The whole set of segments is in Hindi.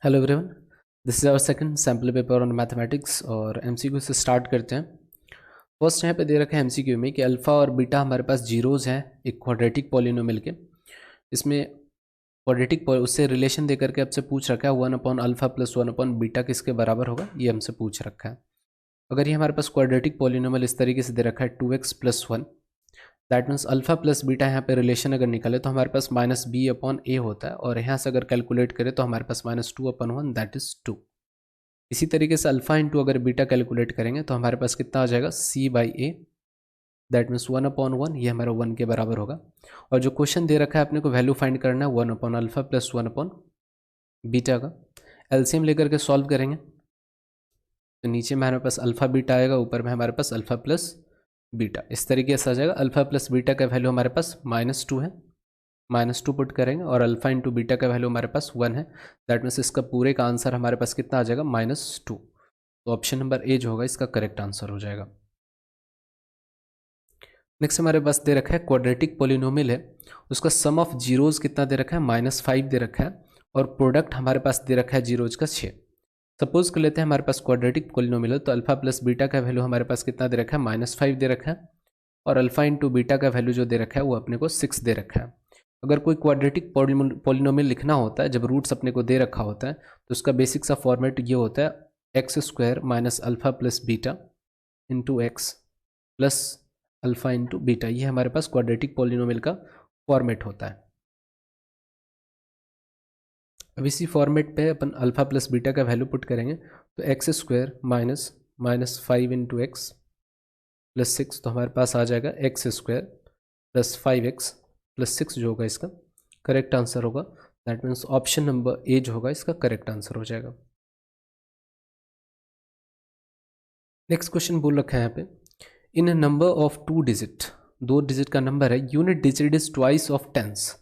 Hello everyone, this is our second sample paper on mathematics और एमसीक्यू से स्टार्ट करते हैं। फर्स्ट यहाँ पे दे रखा है एमसीक्यू में कि अल्फ़ा और बीटा हमारे पास जीरोज़ हैं एक क्वाड्रेटिक पॉलिनोमियल के। इसमें क्वाड्रेटिक उससे रिलेशन दे करके आपसे पूछ रखा है 1/अल्फ़ा प्लस 1/बीटा किसके बराबर होगा, ये हमसे पूछ रखा है। अगर ये हमारे पास क्वाड्रेटिक पॉलिनोमियल इस तरीके से दे रखा है 2x+1, that means alpha plus beta यहाँ पे रिलेशन अगर निकाले तो हमारे पास -b/a होता है, और यहाँ से अगर कैलकुलेट करें तो हमारे पास -2/1 दैट इज़ 2। इसी तरीके से अल्फा इंटू अगर बीटा कैलकुलेट करेंगे तो हमारे पास कितना आ जाएगा c/a, दैट मीन्स 1/1, ये हमारा 1 के बराबर होगा। और जो क्वेश्चन दे रखा है अपने को वैल्यू फाइंड करना है 1/अल्फा प्लस 1/बीटा का। एलसीएम लेकर के सॉल्व करेंगे तो नीचे में हमारे पास अल्फा बीटा आएगा, ऊपर में हमारे पास अल्फा प्लस बीटा, इस तरीके से आ जाएगा। अल्फा प्लस बीटा का वैल्यू हमारे पास -2 है, -2 पुट करेंगे, और अल्फा इंटू बीटा का वैल्यू हमारे पास 1 है, दैट मीन्स इसका पूरे का आंसर हमारे पास कितना आ जाएगा -2। तो ऑप्शन नंबर ए जो होगा इसका करेक्ट आंसर हो जाएगा। नेक्स्ट हमारे पास दे रखा है क्वाड्रेटिक पॉलिनोमियल है, उसका सम ऑफ जीरोज कितना दे रखा है -5 दे रखा है, और प्रोडक्ट हमारे पास दे रखा है जीरोज का 6। सपोज कर लेते हैं हमारे पास क्वाड्रेटिक पॉलिनोमियल है, तो अल्फा प्लस बीटा का वैल्यू हमारे पास कितना दे रखा है -5 दे रखा है, और अल्फा इंटू बीटा का वैल्यू जो दे रखा है वो अपने को 6 दे रखा है। अगर कोई क्वाड्रेटिक पॉलिनोमियल लिखना होता है, जब रूट्स अपने को दे रखा होता है, तो उसका बेसिक सा फॉर्मेट ये होता है x² minus alpha plus beta into x plus alpha into beta. ये हमारे पास क्वाड्रेटिक पॉलिनोमियल का फॉर्मेट होता है। अब इसी फॉर्मेट पे अपन अल्फा प्लस बीटा का वैल्यू पुट करेंगे तो x² minus 5 into x plus 6, तो हमारे पास आ जाएगा x² प्लस 5x प्लस 6 जो होगा इसका करेक्ट आंसर होगा। दैट मीन्स ऑप्शन नंबर ए जो होगा इसका करेक्ट आंसर हो जाएगा। नेक्स्ट क्वेश्चन बोल रखा है यहाँ पे, in a number of 2 digit, 2 digit का नंबर है, unit digit is twice of tens,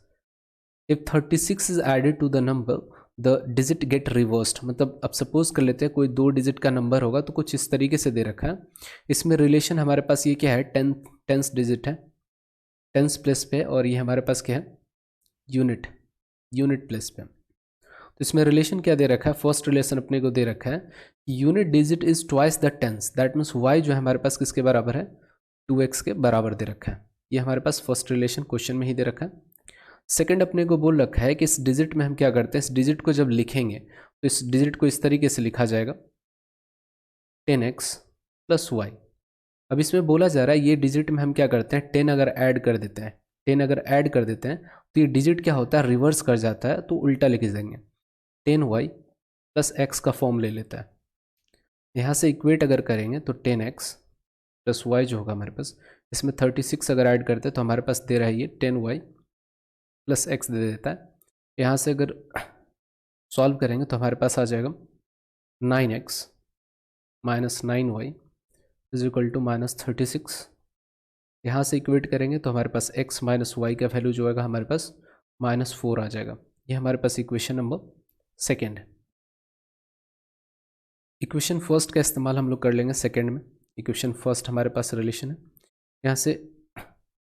if 36 is added to the number the digit get reversed. मतलब अब सपोज कर लेते हैं कोई 2 डिजिट का नंबर होगा, तो कुछ इस तरीके से दे रखा है। इसमें रिलेशन हमारे पास ये क्या है, टेंस डिजिट है, टेंस प्लेस पे, और ये हमारे पास क्या है यूनिट प्लेस पे। तो इसमें रिलेशन क्या दे रखा है, फर्स्ट रिलेशन अपने को दे रखा है unit digit is twice the tens, that means y जो है हमारे पास किसके बराबर है 2x के बराबर दे रखा है। ये हमारे पास फर्स्ट रिलेशन क्वेश्चन में ही दे रखा है। सेकंड अपने को बोल रखा है कि इस डिजिट में हम क्या करते हैं, इस डिजिट को जब लिखेंगे तो इस डिजिट को इस तरीके से लिखा जाएगा 10x प्लस वाई। अब इसमें बोला जा रहा है ये डिजिट में हम क्या करते हैं 10 अगर ऐड कर देते हैं, 10 अगर ऐड कर देते हैं तो ये डिजिट क्या होता है रिवर्स कर जाता है, तो उल्टा लिख देंगे 10y प्लस एक्स का फॉर्म ले लेता है। यहाँ से इक्वेट अगर करेंगे तो 10x प्लस वाई जो होगा हमारे पास, इसमें 36 अगर ऐड करते हैं तो हमारे पास दे रहा है ये 10y प्लस एक्स दे देता है। यहाँ से अगर सॉल्व करेंगे तो हमारे पास आ जाएगा 9x minus 9y is equal to -36। यहाँ से इक्वेट करेंगे तो हमारे पास x माइनस वाई का वैल्यू जो होगा हमारे पास -4 आ जाएगा। ये हमारे पास इक्वेशन नंबर सेकेंड है। इक्वेशन फर्स्ट का इस्तेमाल हम लोग कर लेंगे सेकेंड में। इक्वेशन फर्स्ट हमारे पास रिलेशन है, यहाँ से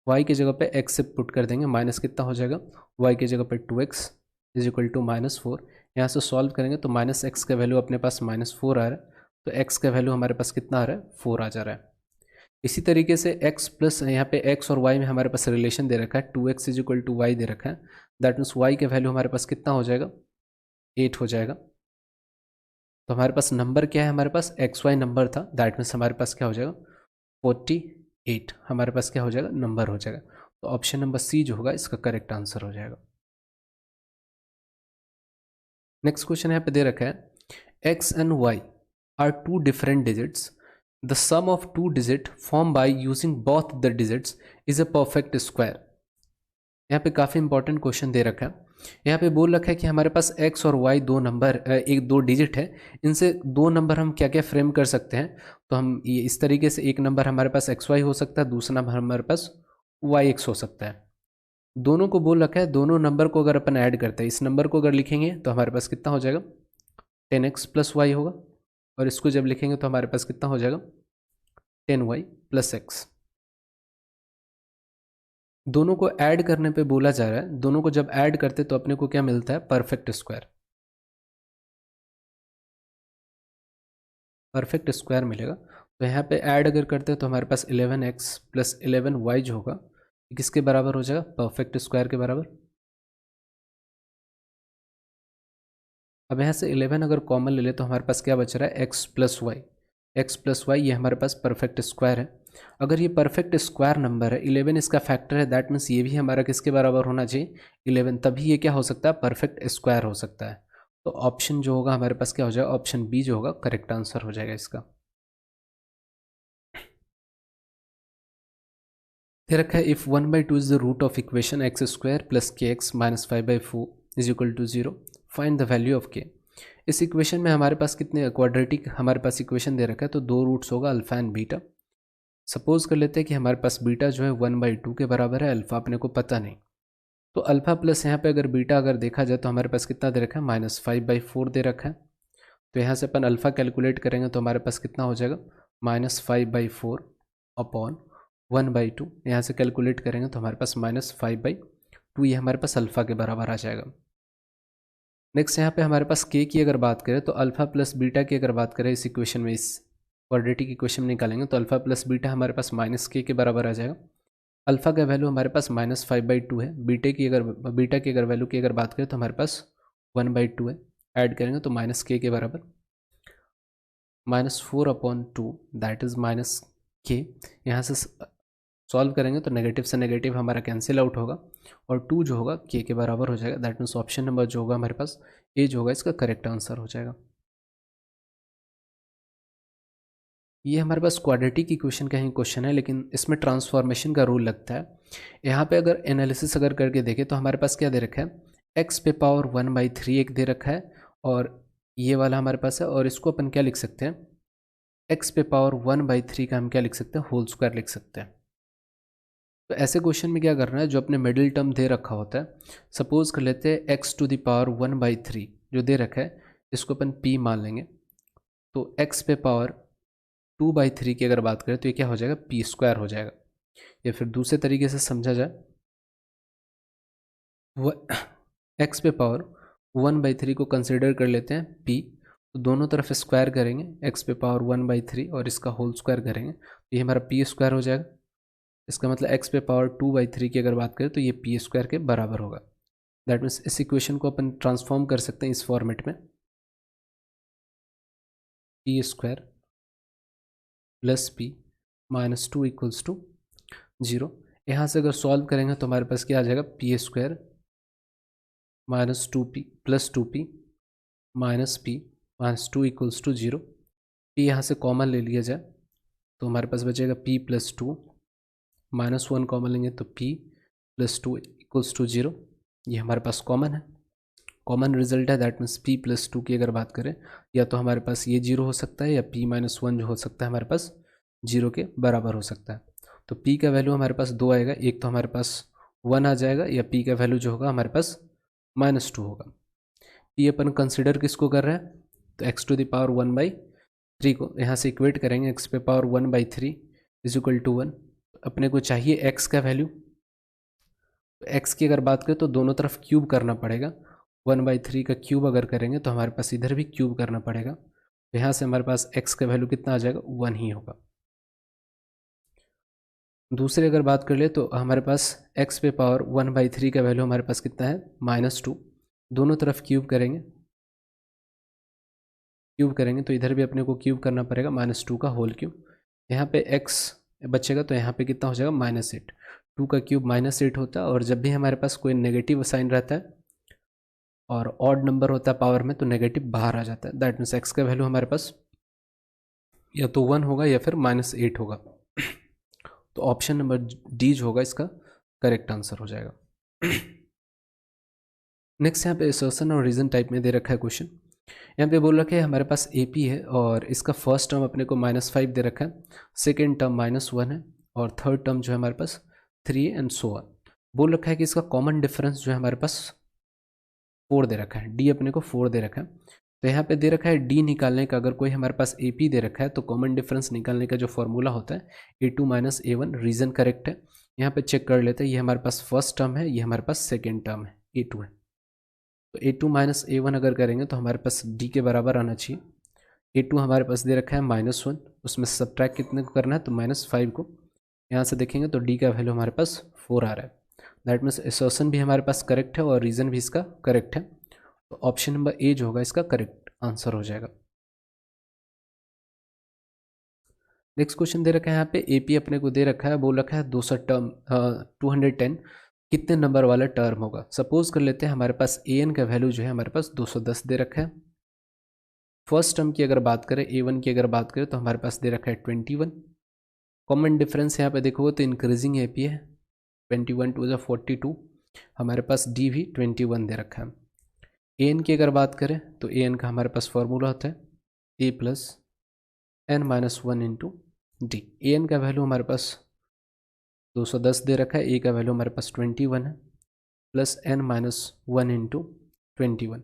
y की जगह पे x से पुट कर देंगे, माइनस कितना हो जाएगा y की जगह पे 2x इज इक्वल टू -4। यहाँ से सॉल्व करेंगे तो -x का वैल्यू अपने पास -4 आ रहा है, तो x का वैल्यू हमारे पास कितना आ रहा है 4 आ जा रहा है। इसी तरीके से x प्लस यहाँ पे x और y में हमारे पास रिलेशन दे रखा है 2x is equal to y दे रखा है, दैट मीन्स y का वैल्यू हमारे पास कितना हो जाएगा 8 हो जाएगा। तो हमारे पास नंबर क्या है, हमारे पास XY नंबर था, दैट मीन्स हमारे पास क्या हो जाएगा 48 हमारे पास क्या हो जाएगा नंबर हो जाएगा। तो ऑप्शन नंबर सी जो होगा इसका करेक्ट आंसर हो जाएगा। नेक्स्ट क्वेश्चन यहाँ पे दे रखा है x and y are 2 different digits, the sum of 2 digit form by using both the digits is a perfect square. यहाँ पे काफ़ी इंपॉर्टेंट क्वेश्चन दे रखा है। यहाँ पे बोल रखा है कि हमारे पास x और y दो नंबर एक दो डिजिट है, इनसे दो नंबर हम क्या क्या फ्रेम कर सकते हैं। तो हम ये इस तरीके से एक नंबर हमारे पास xy हो सकता है, दूसरा नंबर हमारे पास yx हो सकता है। दोनों को बोल रखा है दोनों नंबर को अगर अपन ऐड करते हैं, इस नंबर को अगर लिखेंगे तो हमारे पास कितना हो जाएगा 10x प्लस वाई होगा, और इसको जब लिखेंगे तो हमारे पास कितना हो जाएगा 10y प्लस एक्स। दोनों को ऐड करने पे बोला जा रहा है, दोनों को जब ऐड करते तो अपने को क्या मिलता है परफेक्ट स्क्वायर। परफेक्ट स्क्वायर मिलेगा। तो यहाँ पे ऐड अगर करते हैं तो हमारे पास 11x प्लस 11y जो होगा किसके बराबर हो जाएगा, परफेक्ट स्क्वायर के बराबर। अब यहाँ से 11 अगर कॉमन ले ले तो हमारे पास क्या बच रहा है, एक्स प्लस वाई, ये हमारे पास परफेक्ट स्क्वायर है। अगर ये परफेक्ट स्क्वायर नंबर है, 11 इसका फैक्टर है, दैट मीन्स ये भी हमारा किसके बराबर होना चाहिए, 11, तभी ये क्या हो सकता है, परफेक्ट स्क्वायर हो सकता है। तो ऑप्शन जो होगा हमारे पास क्या हो जाएगा, ऑप्शन बी जो होगा करेक्ट आंसर हो जाएगा इसका। दे रखा है if 1/2 is the root of equation x square plus k x minus 5/4 is equal to 0, find the value of k. इस इक्वेशन में हमारे पास कितने क्वाड्रेटिक हमारे पास इक्वेशन दे रखा है, तो दो रूट्स होगा अल्फा एंड बीटा। सपोज कर लेते हैं कि हमारे पास बीटा जो है 1/2 के बराबर है, अल्फा अपने को पता नहीं। तो अल्फा प्लस यहाँ पे अगर बीटा अगर देखा जाए तो हमारे पास कितना दे रखा है, -5/4 दे रखा है। तो यहाँ से अपन अल्फा कैलकुलेट करेंगे तो हमारे पास कितना हो जाएगा, -5/4 अपॉन 1/2। यहाँ से कैलकुलेट करेंगे तो हमारे पास -5/2, ये हमारे पास अल्फा के बराबर आ जाएगा। नेक्स्ट यहाँ पे हमारे पास के की अगर बात करें तो अल्फा प्लस बीटा की अगर बात करें इस इक्वेशन में, इस क्वाड्रेटिक इक्वेशन में निकालेंगे तो अल्फा प्लस बीटा हमारे पास -k के बराबर आ जाएगा। अल्फा का वैल्यू हमारे पास -5/2 है, बीटा की अगर वैल्यू की अगर बात करें तो हमारे पास 1/2 है। ऐड करेंगे तो -k के बराबर -4/2 दैट इज -k। यहाँ से सॉल्व करेंगे तो नेगेटिव से नेगेटिव हमारा कैंसिल आउट होगा और 2 जो होगा k के बराबर हो जाएगा। दैट मीन्स ऑप्शन नंबर जो होगा हमारे पास ए जो होगा इसका करेक्ट आंसर हो जाएगा। ये हमारे पास क्वाड्रेटिक इक्वेशन का ही क्वेश्चन है, लेकिन इसमें ट्रांसफॉर्मेशन का रूल लगता है। यहाँ पे अगर एनालिसिस अगर करके देखें तो हमारे पास क्या दे रखा है, x पे पावर 1/3 एक दे रखा है और ये वाला हमारे पास है, और इसको अपन क्या लिख सकते हैं, x पे पावर 1/3 का हम क्या लिख सकते हैं, होल स्क्वायर लिख सकते हैं। तो ऐसे क्वेश्चन में क्या करना है, जो अपने मिडिल टर्म दे रखा होता है, सपोज कर लेते हैं x टू द पावर 1/3 जो दे रखा है, इसको अपन p मान लेंगे। तो x पे पावर 2/3 की अगर बात करें तो ये क्या हो जाएगा, पी स्क्वायर हो जाएगा। या फिर दूसरे तरीके से समझा जाए, वह एक्स पे पावर 1/3 को कंसिडर कर लेते हैं पी, तो दोनों तरफ स्क्वायर करेंगे, एक्स पे पावर 1/3 और इसका होल स्क्वायर करेंगे तो ये हमारा पी स्क्वायर हो जाएगा। इसका मतलब एक्स पे पावर 2/3 की अगर बात करें तो ये पी स्क्वायर के बराबर होगा। दैट मीन्स इस इक्वेशन को अपन ट्रांसफॉर्म कर सकते हैं इस फॉर्मेट में, p square plus p -2 equals to 0। यहाँ से अगर सॉल्व करेंगे तो हमारे पास क्या आ जाएगा, p square -2p plus 2p minus p -2 equals to 0। P यहाँ से कॉमन ले लिया जाए तो हमारे पास बचेगा p प्लस 2, -1 कॉमन लेंगे तो p प्लस 2 इक्वल्स टू 0। ये हमारे पास कॉमन है, कॉमन रिजल्ट है। दैट मीन्स p प्लस 2 की अगर बात करें, या तो हमारे पास ये 0 हो सकता है या p -1 जो हो सकता है हमारे पास 0 के बराबर हो सकता है। तो p का वैल्यू हमारे पास 2 आएगा, एक तो हमारे पास 1 आ जाएगा, या p का वैल्यू जो होगा हमारे पास -2 होगा। p अपन कंसिडर किसको कर रहे हैं, तो x टू द पावर 1/3 को यहाँ से इक्वेट करेंगे, x पे पावर 1/3 इज इक्वल टू 1। अपने को चाहिए x का वैल्यू, तो x की अगर बात करें तो दोनों तरफ क्यूब करना पड़ेगा। 1/3 का क्यूब अगर करेंगे तो हमारे पास इधर भी क्यूब करना पड़ेगा, तो यहाँ से हमारे पास x का वैल्यू कितना आ जाएगा, 1 ही होगा। दूसरी अगर बात कर ले तो हमारे पास x पे पावर 1/3 का वैल्यू हमारे पास कितना है, -2। दोनों तरफ क्यूब करेंगे, तो इधर भी अपने को क्यूब करना पड़ेगा, -2 का होल क्यूब। यहाँ पे x बचेगा तो यहाँ पे कितना हो जाएगा, -8। 2 का क्यूब -8 होता है, और जब भी हमारे पास कोई नेगेटिव साइन रहता है और ऑड नंबर होता है पावर में तो नेगेटिव बाहर आ जाता है। दैट मीन्स x का वैल्यू हमारे पास या तो 1 होगा या फिर -8 होगा। तो ऑप्शन नंबर डी जो होगा इसका करेक्ट आंसर हो जाएगा। नेक्स्ट यहाँ पे असर्शन और रीजन टाइप में दे रखा है क्वेश्चन। यहाँ पे बोल रखा है हमारे पास AP है और इसका फर्स्ट टर्म अपने को -5 दे रखा है, सेकेंड टर्म -1 है, और थर्ड टर्म जो है हमारे पास 3 एंड सो ऑन। बोल रखा है कि इसका कॉमन डिफरेंस जो है हमारे पास 4 दे रखा है, D अपने को 4 दे रखा है। तो यहाँ पे दे रखा है D निकालने का, अगर कोई हमारे पास AP दे रखा है तो कॉमन डिफरेंस निकालने का जो फॉर्मूला होता है A2 - A1। रीजन करेक्ट है, यहाँ पे चेक कर लेते हैं। ये हमारे पास फर्स्ट टर्म है, ये हमारे पास सेकेंड टर्म है, A2 है। तो A2 - A1 अगर करेंगे तो हमारे पास D के बराबर आना चाहिए। A2 हमारे पास दे रखा है -1, उसमें सब्ट्रैक्ट कितने को करना है तो -5 को। यहाँ से देखेंगे तो D का वैल्यू हमारे पास 4 आ रहा है। दैट मीन्स एसर्शन भी हमारे पास करेक्ट है और रीज़न भी इसका करेक्ट है। तो ऑप्शन नंबर ए जो होगा इसका करेक्ट आंसर हो जाएगा। नेक्स्ट क्वेश्चन दे रखा है यहाँ पे AP अपने को दे रखा है, बोल रखा है 210 कितने नंबर वाला टर्म होगा। सपोज कर लेते हैं हमारे पास AN का वैल्यू जो है हमारे पास 210 दे रखा है। फर्स्ट टर्म की अगर बात करें A1 की अगर बात करें तो हमारे पास दे रखा है 21। कॉमन डिफरेंस यहाँ पे देखोगे तो इंक्रीजिंग AP है, 21 2 42। हमारे पास D भी 21 दे रखा है। AN की अगर बात करें तो AN का हमारे पास फॉर्मूला होता है A + n - 1 × D। AN का वैल्यू हमारे पास 210 दे रखा है, A का वैल्यू हमारे पास 21 है, प्लस n - 1 × 21।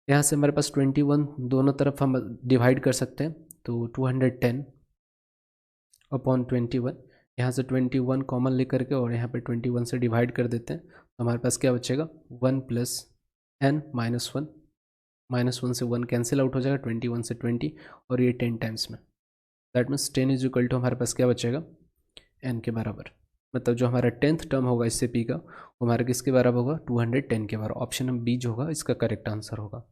यहाँ से हमारे पास 21 दोनों तरफ हम डिवाइड कर सकते हैं, तो 210/21। यहाँ से 21 कॉमन लेकर के और यहाँ पे 21 से डिवाइड कर देते हैं, तो हमारे पास क्या बचेगा 1 + n - 1। -1 से 1 कैंसिल आउट हो जाएगा, 21 से 20 और ये 10 टाइम्स में। दैट मीन्स 10 = हमारे पास क्या बचेगा n के बराबर। मतलब जो हमारा 10th टर्म होगा इससे P का वो हमारे किसके बराबर होगा 210 के बराबर। ऑप्शन नंबर बी जो होगा इसका करेक्ट आंसर होगा।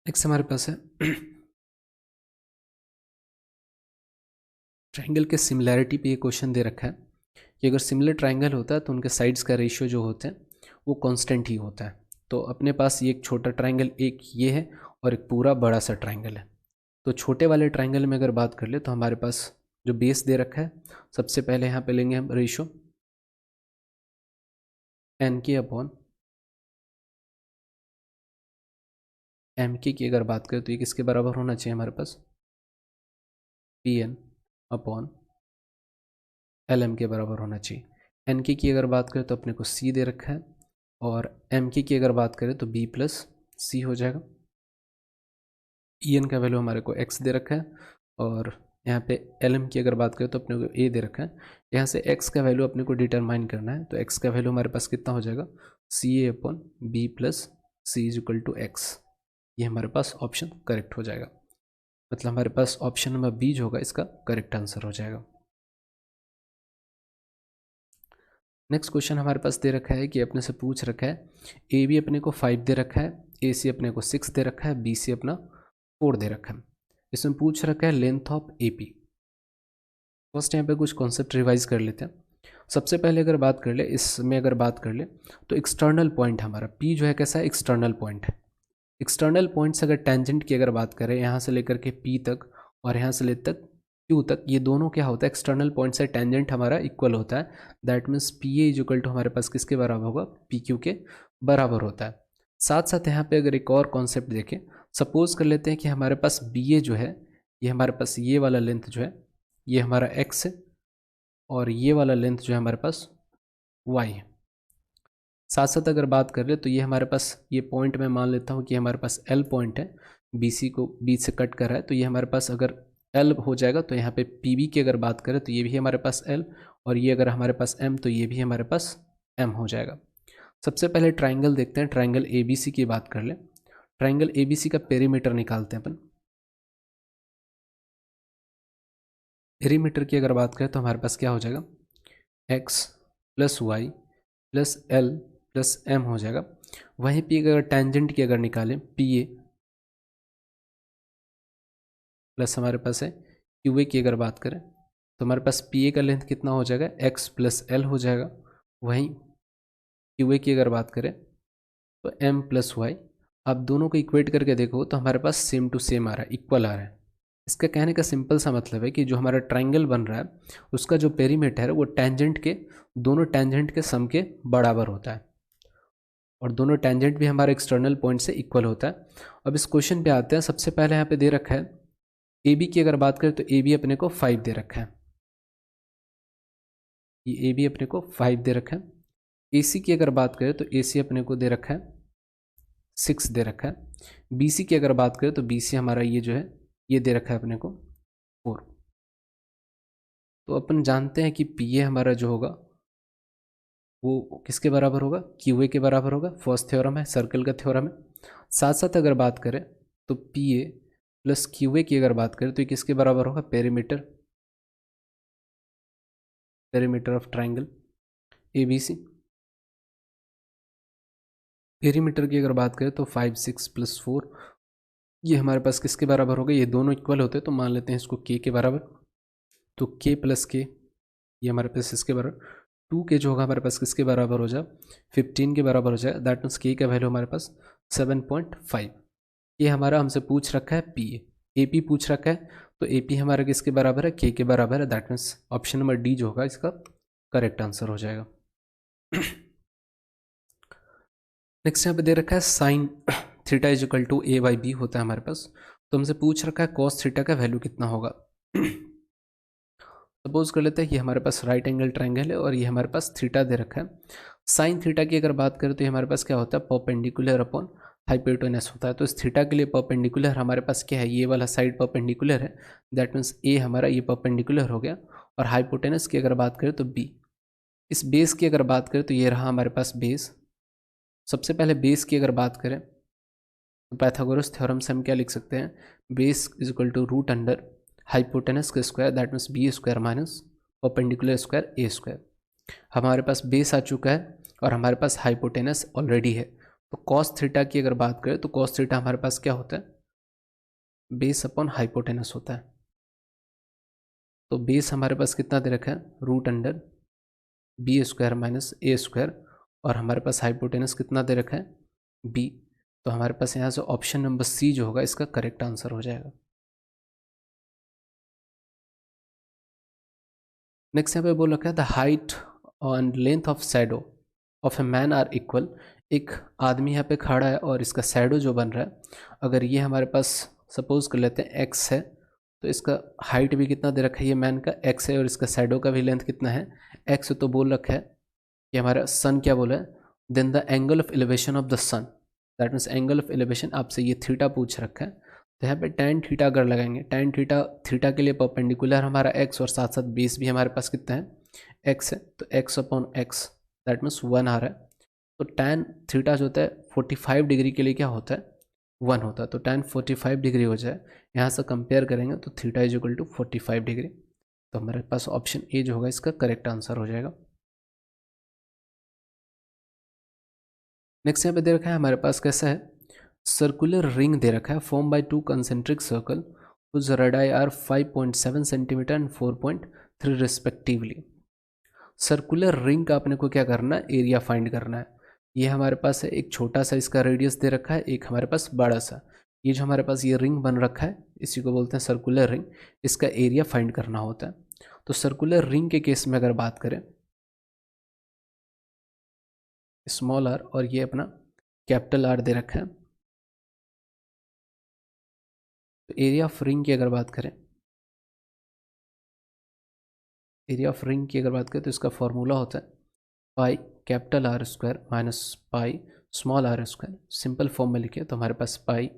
नेक्स्ट हमारे पास है ट्राइंगल के सिमिलैरिटी पे ये क्वेश्चन दे रखा है कि अगर सिमिलर ट्राइंगल होता है तो उनके साइड्स का रेशियो जो होते हैं वो कांस्टेंट ही होता है। तो अपने पास ये एक छोटा ट्राइंगल एक ये है और एक पूरा बड़ा सा ट्राइंगल है। तो छोटे वाले ट्राइंगल में अगर बात कर ले तो हमारे पास जो बेस दे रखा है, सबसे पहले यहाँ पे लेंगे हम रेशियो n/m की अगर बात करें तो ये किसके बराबर होना चाहिए हमारे पास Pn/lm के बराबर होना चाहिए। n की अगर बात करें तो अपने को c दे रखा है और m की अगर बात करें तो b + c हो जाएगा। En का वैल्यू हमारे को x दे रखा है और यहाँ पे lm की अगर बात करें तो अपने को a दे रखा है। यहाँ से x का वैल्यू अपने को डिटरमाइन करना है, तो x का वैल्यू हमारे पास कितना हो जाएगा Ca/b + c = x। ये हमारे पास ऑप्शन करेक्ट हो जाएगा। मतलब हमारे पास ऑप्शन नंबर बी जो होगा इसका करेक्ट आंसर हो जाएगा। नेक्स्ट क्वेश्चन हमारे पास दे रखा है कि अपने से पूछ रखा है ए बी अपने को 5 दे रखा है, ए सी अपने को 6 दे रखा है, बी सी अपना 4 दे रखा है। इसमें पूछ रखा है length of A P. First यहाँ पे कुछ कॉन्सेप्ट रिवाइज कर लेते हैं। सबसे पहले अगर बात कर ले, इसमें अगर बात कर ले तो एक्सटर्नल पॉइंट हमारा पी जो है कैसा है एक्सटर्नल पॉइंट है। एक्सटर्नल पॉइंट से अगर टेंजेंट की अगर बात करें यहाँ से लेकर के पी तक और यहाँ से ले तक क्यू तक, ये दोनों क्या होता है एक्सटर्नल पॉइंट से टेंजेंट हमारा इक्वल होता है। दैट मीन्स पी ए = हमारे पास किसके बराबर होगा पी क्यू के बराबर होता है। साथ साथ यहाँ पे अगर एक और कॉन्सेप्ट देखें, सपोज कर लेते हैं कि हमारे पास बी ए जो है ये हमारे पास ये वाला लेंथ जो है ये हमारा एक्स है और ये वाला लेंथ जो है हमारे पास वाई है। साथ साथ अगर बात कर ले तो ये हमारे पास ये पॉइंट मैं मान लेता हूँ कि हमारे पास एल पॉइंट है, BC को बीच से कट कर रहा है, तो ये हमारे पास अगर एल हो जाएगा तो यहाँ पे PB की अगर बात करें तो ये भी हमारे पास एल और ये अगर हमारे पास M तो ये भी हमारे पास M हो जाएगा। सबसे पहले ट्राइंगल देखते हैं, ट्राइंगल ABC की बात कर ले। ट्राइंगल ABC का पेरीमीटर निकालते हैं अपन। पेरीमीटर की अगर बात करें तो हमारे पास क्या हो जाएगा x + y + l + m हो जाएगा। वहीं पे अगर टेंजेंट की अगर निकालें PA प्लस हमारे पास है QA की अगर बात करें तो हमारे पास PA का लेंथ कितना हो जाएगा x + l हो जाएगा। वहीं QA की अगर बात करें तो m + y। आप दोनों को इक्वेट करके देखो तो हमारे पास सेम टू सेम आ रहा है, इक्वल आ रहा है। इसका कहने का सिंपल सा मतलब है कि जो हमारा ट्राइंगल बन रहा है उसका जो पेरीमीटर है वो टेंजेंट के दोनों टेंजेंट के सम के बराबर होता है और दोनों टेंजेंट भी हमारे एक्सटर्नल पॉइंट से इक्वल होता है। अब इस क्वेश्चन पे आते हैं। सबसे पहले यहाँ पे दे रखा है ए बी की अगर बात करें तो ए बी अपने को 5 दे रखा है, ये ए बी अपने को 5 दे रखा है। ए सी की अगर बात करें तो ए सी अपने को दे रखा है 6 दे रखा है। बी सी की अगर बात करें तो बी सी हमारा ये जो है ये दे रखा है अपने को 4। तो अपन जानते हैं कि पी ए हमारा जो होगा वो किसके बराबर होगा क्यू ए के बराबर होगा। फर्स्ट थ्योरम है, सर्कल का थ्योरम है। साथ साथ अगर बात करें तो P A plus Q A की अगर बात करें तो ये किसके बराबर होगा, perimeter of triangle A B C. Perimeter की अगर बात करें तो 5 6 प्लस 4 ये हमारे पास किसके बराबर होगा, ये दोनों इक्वल होते हैं तो मान लेते हैं इसको के बराबर। तो के प्लस के ये हमारे पास इसके बराबर 2 के जो होगा हमारे पास किसके बराबर हो जाए, 15 के बराबर हो जाए। दैट मीन्स के का वैल्यू हमारे पास 7.5। ये हमारा हमसे पूछ रखा है पी ए पी पूछ रखा है, तो ए पी हमारा किसके बराबर है, के बराबर है। That means option number D जो होगा इसका करेक्ट आंसर हो जाएगा। नेक्स्ट यहाँ पे दे रखा है sine theta is equal to a by b होता है हमारे पास, तो हमसे पूछ रखा है कॉस थीटा का वैल्यू कितना होगा। सपोज कर लेते हैं कि हमारे पास राइट एंगल ट्राइंगल है और ये हमारे पास थीटा दे रखा है। साइन थीटा की अगर बात करें तो ये हमारे पास क्या होता है, परपेंडिकुलर अपॉन हाइपोटेनस होता है। तो इस थीटा के लिए परपेंडिकुलर हमारे पास क्या है, ये वाला साइड परपेंडिकुलर है। दैट मीन्स ए हमारा ये परपेंडिकुलर हो गया। और हाइपोटेनस की अगर बात करें तो बी। इस बेस की अगर बात करें तो ये रहा हमारे पास बेस। सबसे पहले बेस की अगर बात करें तो पाइथागोरस थ्योरम से हम क्या लिख सकते हैं, base is equal to root under hypotenuse का square that means b square minus perpendicular square a square. हमारे पास बेस आ चुका है और हमारे पास हाइपोटेनस ऑलरेडी है। तो कॉस थीटा की अगर बात करें तो कॉस थीटा हमारे पास क्या होता है, बेस अपॉन हाइपोटेनस होता है। तो बेस हमारे पास कितना दे रखा है, root under b square minus a square, और हमारे पास हाइपोटेनस कितना दे रखा है, बी। तो हमारे पास यहाँ से ऑप्शन नंबर सी जो होगा इसका करेक्ट आंसर हो जाएगा। नेक्स्ट यहाँ पे बोल रखा है the height and length of shadow of a man are equal. एक आदमी यहाँ पे खड़ा है और इसका शैडो जो बन रहा है, अगर ये हमारे पास सपोज कर लेते हैं एक्स है, तो इसका हाइट भी कितना दे रखा है, ये मैन का एक्स है और इसका शैडो का भी लेंथ कितना है, एक्स। तो बोल रखा है कि हमारा सन क्या बोला है, then the angle of elevation of the sun that means angle of elevation आपसे ये थीटा पूछ रखा है। तो यहाँ पे tan थीटा अगर लगाएंगे, tan थीटा थीटा के लिए परपेंडिकुलर हमारा x और साथ साथ बेस भी हमारे पास कितना है, x है। तो x upon x that means 1 आ रहा है। तो tan थीटा जो होता है 45 डिग्री के लिए क्या होता है, 1 होता है। तो tan 45 डिग्री हो जाए, यहाँ से कंपेयर करेंगे तो theta is equal to 45 degree. तो हमारे पास ऑप्शन ए जो होगा इसका करेक्ट आंसर हो जाएगा। नेक्स्ट यहाँ पे दे रखा है हमारे पास कैसा है, सर्कुलर रिंग दे रखा है form by 2 concentric circle whose radii are 5.7 centimetre and 4.3 respectively. Circular ring का अपने को क्या करना है, एरिया फाइंड करना है। ये हमारे पास है एक छोटा सा इसका रेडियस दे रखा है, एक हमारे पास बड़ा सा। ये जो हमारे पास ये रिंग बन रखा है इसी को बोलते हैं सर्कुलर रिंग, इसका एरिया फाइंड करना होता है। तो सर्कुलर रिंग के केस में अगर बात करें स्मॉल आर और ये अपना कैपिटल आर दे रखा है। तो एरिया ऑफ रिंग की अगर बात करें, एरिया ऑफ रिंग की अगर बात करें तो इसका फॉर्मूला होता है pi capital R square minus pi small r square. Simple form में लिखे तो हमारे पास pi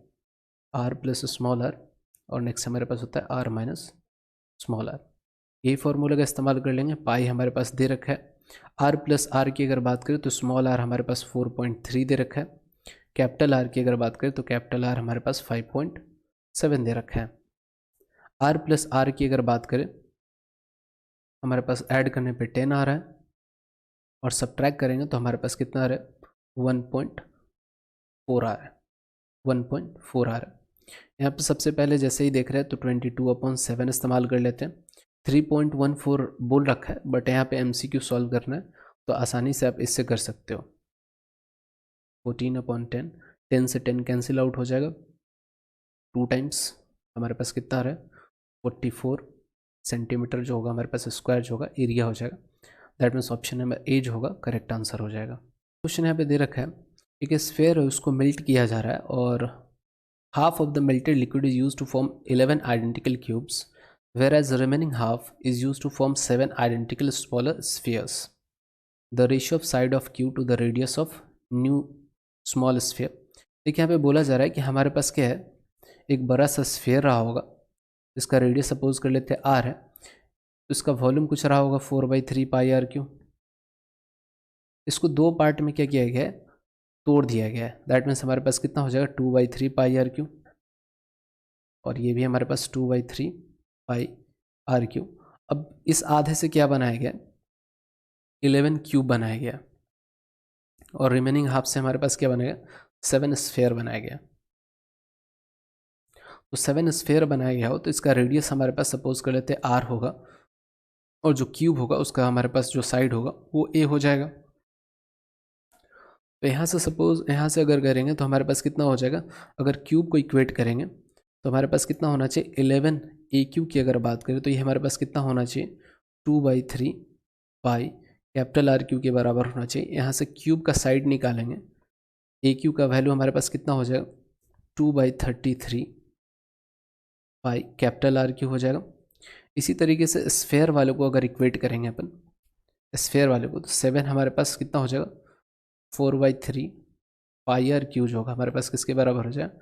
R plus small r और नेक्स्ट हमारे पास होता है आर माइनस स्मॉल आर। यही फॉर्मूला का इस्तेमाल कर लेंगे। पाई हमारे पास दे रखा है, आर प्लस आर की अगर बात करें तो स्मॉल आर हमारे पास 4.3 दे रखा है, कैपिटल आर की अगर बात करें तो कैपिटल आर हमारे पास 5.7 दे रखा है। आर प्लस आर की अगर बात करें हमारे पास ऐड करने पे 10 आ रहा है और सब्ट्रैक्ट करेंगे तो हमारे पास कितना आ रहा है, 1.4 आ रहा है, 1.4 आ रहा है। यहाँ पे सबसे पहले जैसे ही देख रहे हैं तो 22/7 इस्तेमाल कर लेते हैं। 3.14 बोल रखा है बट यहाँ पे MCQ सॉल्व करना है तो आसानी से आप इससे कर सकते हो। 14/10, 10 से 10 कैंसिल आउट हो जाएगा, 2 टाइम्स हमारे पास कितना आ रहा है, 44 सेंटीमीटर जो होगा हमारे पास स्क्वायर जो होगा एरिया हो जाएगा। दैट मीन्स ऑप्शन नंबर ए जो होगा करेक्ट आंसर हो जाएगा। क्वेश्चन यहाँ पे दे रखा है एक स्फेयर है उसको मेल्ट किया जा रहा है और half of the melted liquid is used to form 11 identical cubes whereas the remaining half is used to form 7 identical smaller spheres. The ratio of side of cube to the radius of new small sphere. देखिए यहाँ पे बोला जा रहा है कि हमारे पास क्या है, एक बड़ा सा स्फेयर रहा होगा, इसका रेडियस सपोज कर लेते हैं r है, तो इसका वॉल्यूम कुछ रहा होगा 4/3 पाई r क्यू। इसको दो पार्ट में क्या किया गया है, तोड़ दिया गया है। दैट मीन्स हमारे पास कितना हो जाएगा 2/3 पाई आर क्यू, और ये भी हमारे पास 2/3 पाई आर क्यू। अब इस आधे से क्या बनाया गया, 11 क्यूब बनाया गया, और रिमेनिंग हाफ से हमारे पास क्या बनेगा, 7 स्फेयर बनाया गया। तो 7 स्फेयर बनाया गया हो तो इसका रेडियस हमारे पास सपोज कर लेते हैं आर होगा, और जो क्यूब होगा उसका हमारे पास जो साइड होगा वो ए हो जाएगा। तो यहाँ से सपोज यहाँ से अगर करेंगे तो हमारे पास कितना हो जाएगा, अगर क्यूब को इक्वेट करेंगे तो हमारे पास कितना होना चाहिए, 11 ए क्यूब की अगर बात करें तो ये हमारे पास कितना होना चाहिए, 2/3 पाई कैपिटल आर क्यू के बराबर होना चाहिए। यहाँ से क्यूब का साइड निकालेंगे, ए क्यू का वैल्यू हमारे पास कितना हो जाएगा, 2/33 पाई कैपिटल आर क्यू हो जाएगा। इसी तरीके से स्फेयर वाले को अगर इक्वेट करेंगे अपन, स्फेयर वाले को, तो 7 हमारे पास कितना हो जाएगा, 4/3 पाई आर क्यू जो होगा हमारे पास किसके बराबर हो जाएगा,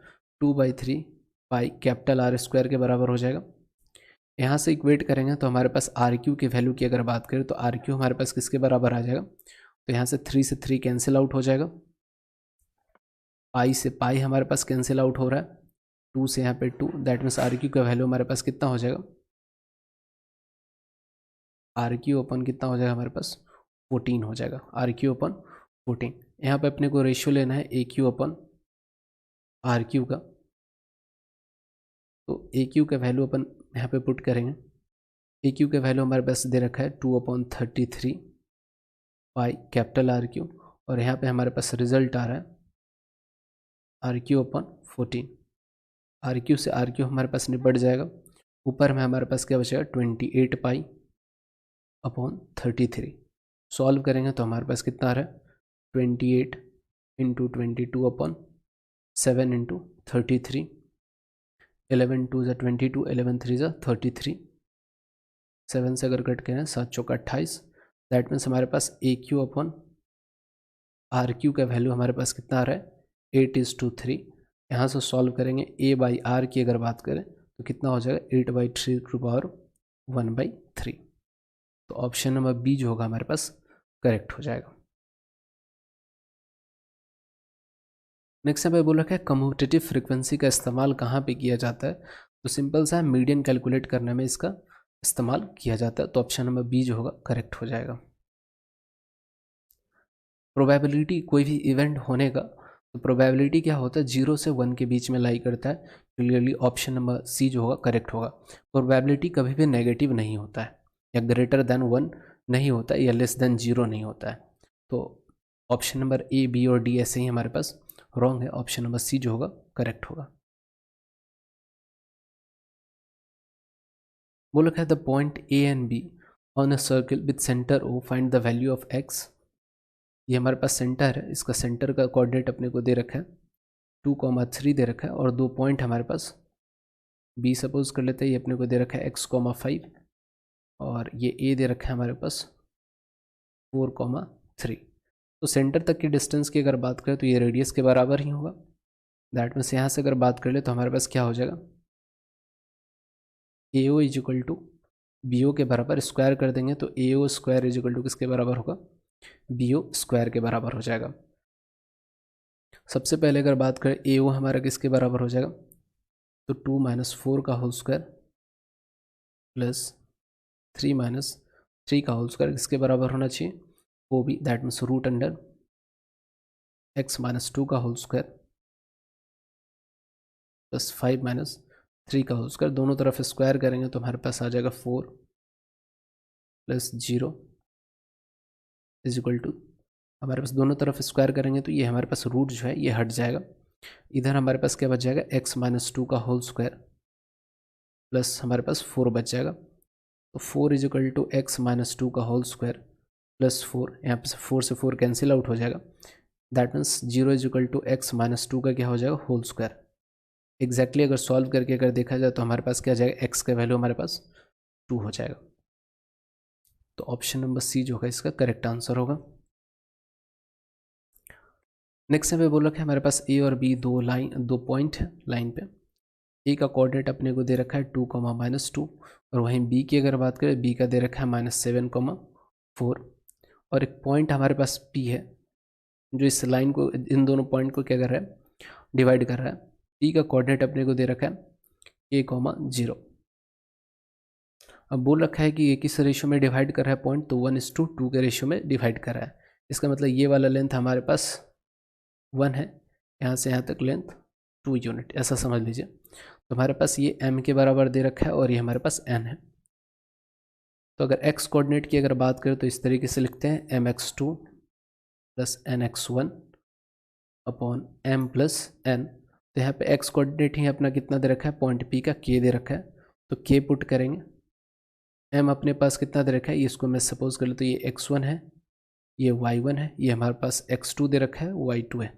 2/3 पाई कैपिटल आर स्क्वायर के बराबर हो जाएगा। यहाँ से इक्वेट करेंगे तो हमारे पास आर क्यू की वैल्यू की अगर बात करें तो आर क्यू हमारे पास किसके बराबर आ जाएगा, तो यहाँ से 3 से 3 कैंसिल आउट हो जाएगा, पाई से पाई हमारे पास कैंसिल आउट हो रहा है, 2 से यहाँ पे 2, दैट मीन्स आर क्यू का वैल्यू हमारे पास कितना हो जाएगा, आर क्यू अपन कितना हो जाएगा हमारे पास 14 हो जाएगा, आर क्यू अपन 14। यहाँ पे अपने को रेशियो लेना है ए क्यू अपन आर क्यू का, तो ए क्यू का वैल्यू अपन यहाँ पे पुट करेंगे। ए क्यू का वैल्यू हमारे पास दे रखा है 2/33 पाई कैपिटल आर क्यू, और यहाँ पे हमारे पास रिजल्ट आ रहा है R Q upon 14। R Q से आर क्यू हमारे पास निपट जाएगा, ऊपर में हमारे पास क्या बचेगा 28 पाई अपॉन 33। सॉल्व करेंगे तो हमारे पास कितना आ रहा है, 28 इंटू 22 अपॉन 7 इंटू 33, 11 2 ज़ा 22, 11 3 ज़ा 33, 7 से अगर कट करें 7 चौका 28, दैट मीन्स हमारे पास ए क्यू अपॉन आर क्यू का वैल्यू हमारे पास कितना आ रहा है 8:3। यहाँ से सॉल्व करेंगे ए बाई आर की अगर बात करें तो कितना हो जाएगा 8/3 टू पावर 1/3। तो ऑप्शन नंबर बी जो होगा हमारे पास करेक्ट हो जाएगा। नेक्स्ट यहाँ पे बोल रखा है कम्यूटेटिव फ्रीक्वेंसी का इस्तेमाल कहाँ पे किया जाता है, तो सिंपल सा है, मीडियन कैलकुलेट करने में इसका इस्तेमाल किया जाता है। तो ऑप्शन नंबर बी जो होगा करेक्ट हो जाएगा। प्रोबेबिलिटी कोई भी इवेंट होने का, तो प्रोबेबिलिटी क्या होता है 0 से 1 के बीच में लाई करता है। क्लियरली ऑप्शन नंबर सी जो होगा करेक्ट होगा। प्रोबेबिलिटी कभी भी नेगेटिव नहीं होता है, या ग्रेटर देन 1 नहीं होता है, या लेस देन 0 नहीं होता है। तो ऑप्शन नंबर ए बी और डी ऐसे ही हमारे पास रॉन्ग है, ऑप्शन नंबर सी जो होगा करेक्ट होगा। बोल रखा है the point A and B on a circle with centre O find the value of x. ये हमारे पास सेंटर है, इसका सेंटर का कोऑर्डिनेट अपने को दे रखा है 2,3 दे रखा है, और दो पॉइंट हमारे पास बी सपोज कर लेते हैं, ये अपने को दे रखा है x,5, और ये ए दे रखा है हमारे पास 4,3। तो सेंटर तक की डिस्टेंस की अगर बात करें तो ये रेडियस के बराबर ही होगा। दैट मीन्स यहाँ से अगर बात कर ले तो हमारे पास क्या हो जाएगा, A O is equal to B O के बराबर, स्क्वायर कर देंगे तो A O square is equal to किसके बराबर होगा, बी ओ स्क्वायर के बराबर हो जाएगा। सबसे पहले अगर बात करें ए ओ हमारा किसके बराबर हो जाएगा, तो 2 - 4 का होल स्क्वायर प्लस 3 - 3 का होल स्क्वायर किसके बराबर होना चाहिए, O B, that means root under x - 2 का होल स्क्वायर प्लस 5 - 3 का होल स्क्वायर। दोनों तरफ स्क्वायर करेंगे तो हमारे पास आ जाएगा 4 + 0 इज इक्वल टू, हमारे पास दोनों तरफ स्क्वायर करेंगे तो ये हमारे पास रूट जो है ये हट जाएगा। इधर हमारे पास क्या बच जाएगा, x - 2 का होल स्क्वायर प्लस हमारे पास 4 बच जाएगा। तो 4 इज इक्वल टू x - 2 का होल स्क्वायर प्लस 4, यहाँ पे 4 से 4 कैंसिल आउट हो जाएगा। That means 0 is equal to x - 2 का क्या हो जाएगा, होल स्क्वायर। एग्जैक्टली अगर सॉल्व करके अगर देखा जाए तो हमारे पास क्या जाएगा, x का वैल्यू हमारे पास 2 हो जाएगा। तो ऑप्शन नंबर सी जो होगा इसका करेक्ट आंसर होगा। नेक्स्ट यहाँ पे बोल रखा है हमारे पास ए और बी दो पॉइंट है लाइन पे। ए का कोऑर्डिनेट अपने को दे रखा है 2, -2, और वहीं बी की अगर बात करें बी का दे रखा है -7, 4, और एक पॉइंट हमारे पास पी है जो इस लाइन को, इन दोनों पॉइंट को क्या कर रहा है, डिवाइड कर रहा है। पी का कोऑर्डिनेट अपने को दे रखा है k, 0। अब बोल रखा है कि ये किस रेशियो में डिवाइड कर रहा है पॉइंट, तो 1:2 के रेशियो में डिवाइड कर रहा है। इसका मतलब ये वाला लेंथ हमारे पास 1 है, यहाँ से यहाँ तक लेंथ 2 यूनिट, ऐसा समझ लीजिए। तो हमारे पास ये m के बराबर दे रखा है और ये हमारे पास n है। तो अगर x कोऑर्डिनेट की अगर बात करें तो इस तरीके से लिखते हैं mx2 plus nx1 upon m plus n। तो यहाँ पे x कोऑर्डिनेट ही अपना कितना दे रखा है, पॉइंट P का k दे रखा है, तो k पुट करेंगे। m अपने पास कितना दे रखा है, ये इसको मैं सपोज कर लूँ तो ये x1 है, ये y1 है, ये हमारे पास x2 दे रखा है, y2 है।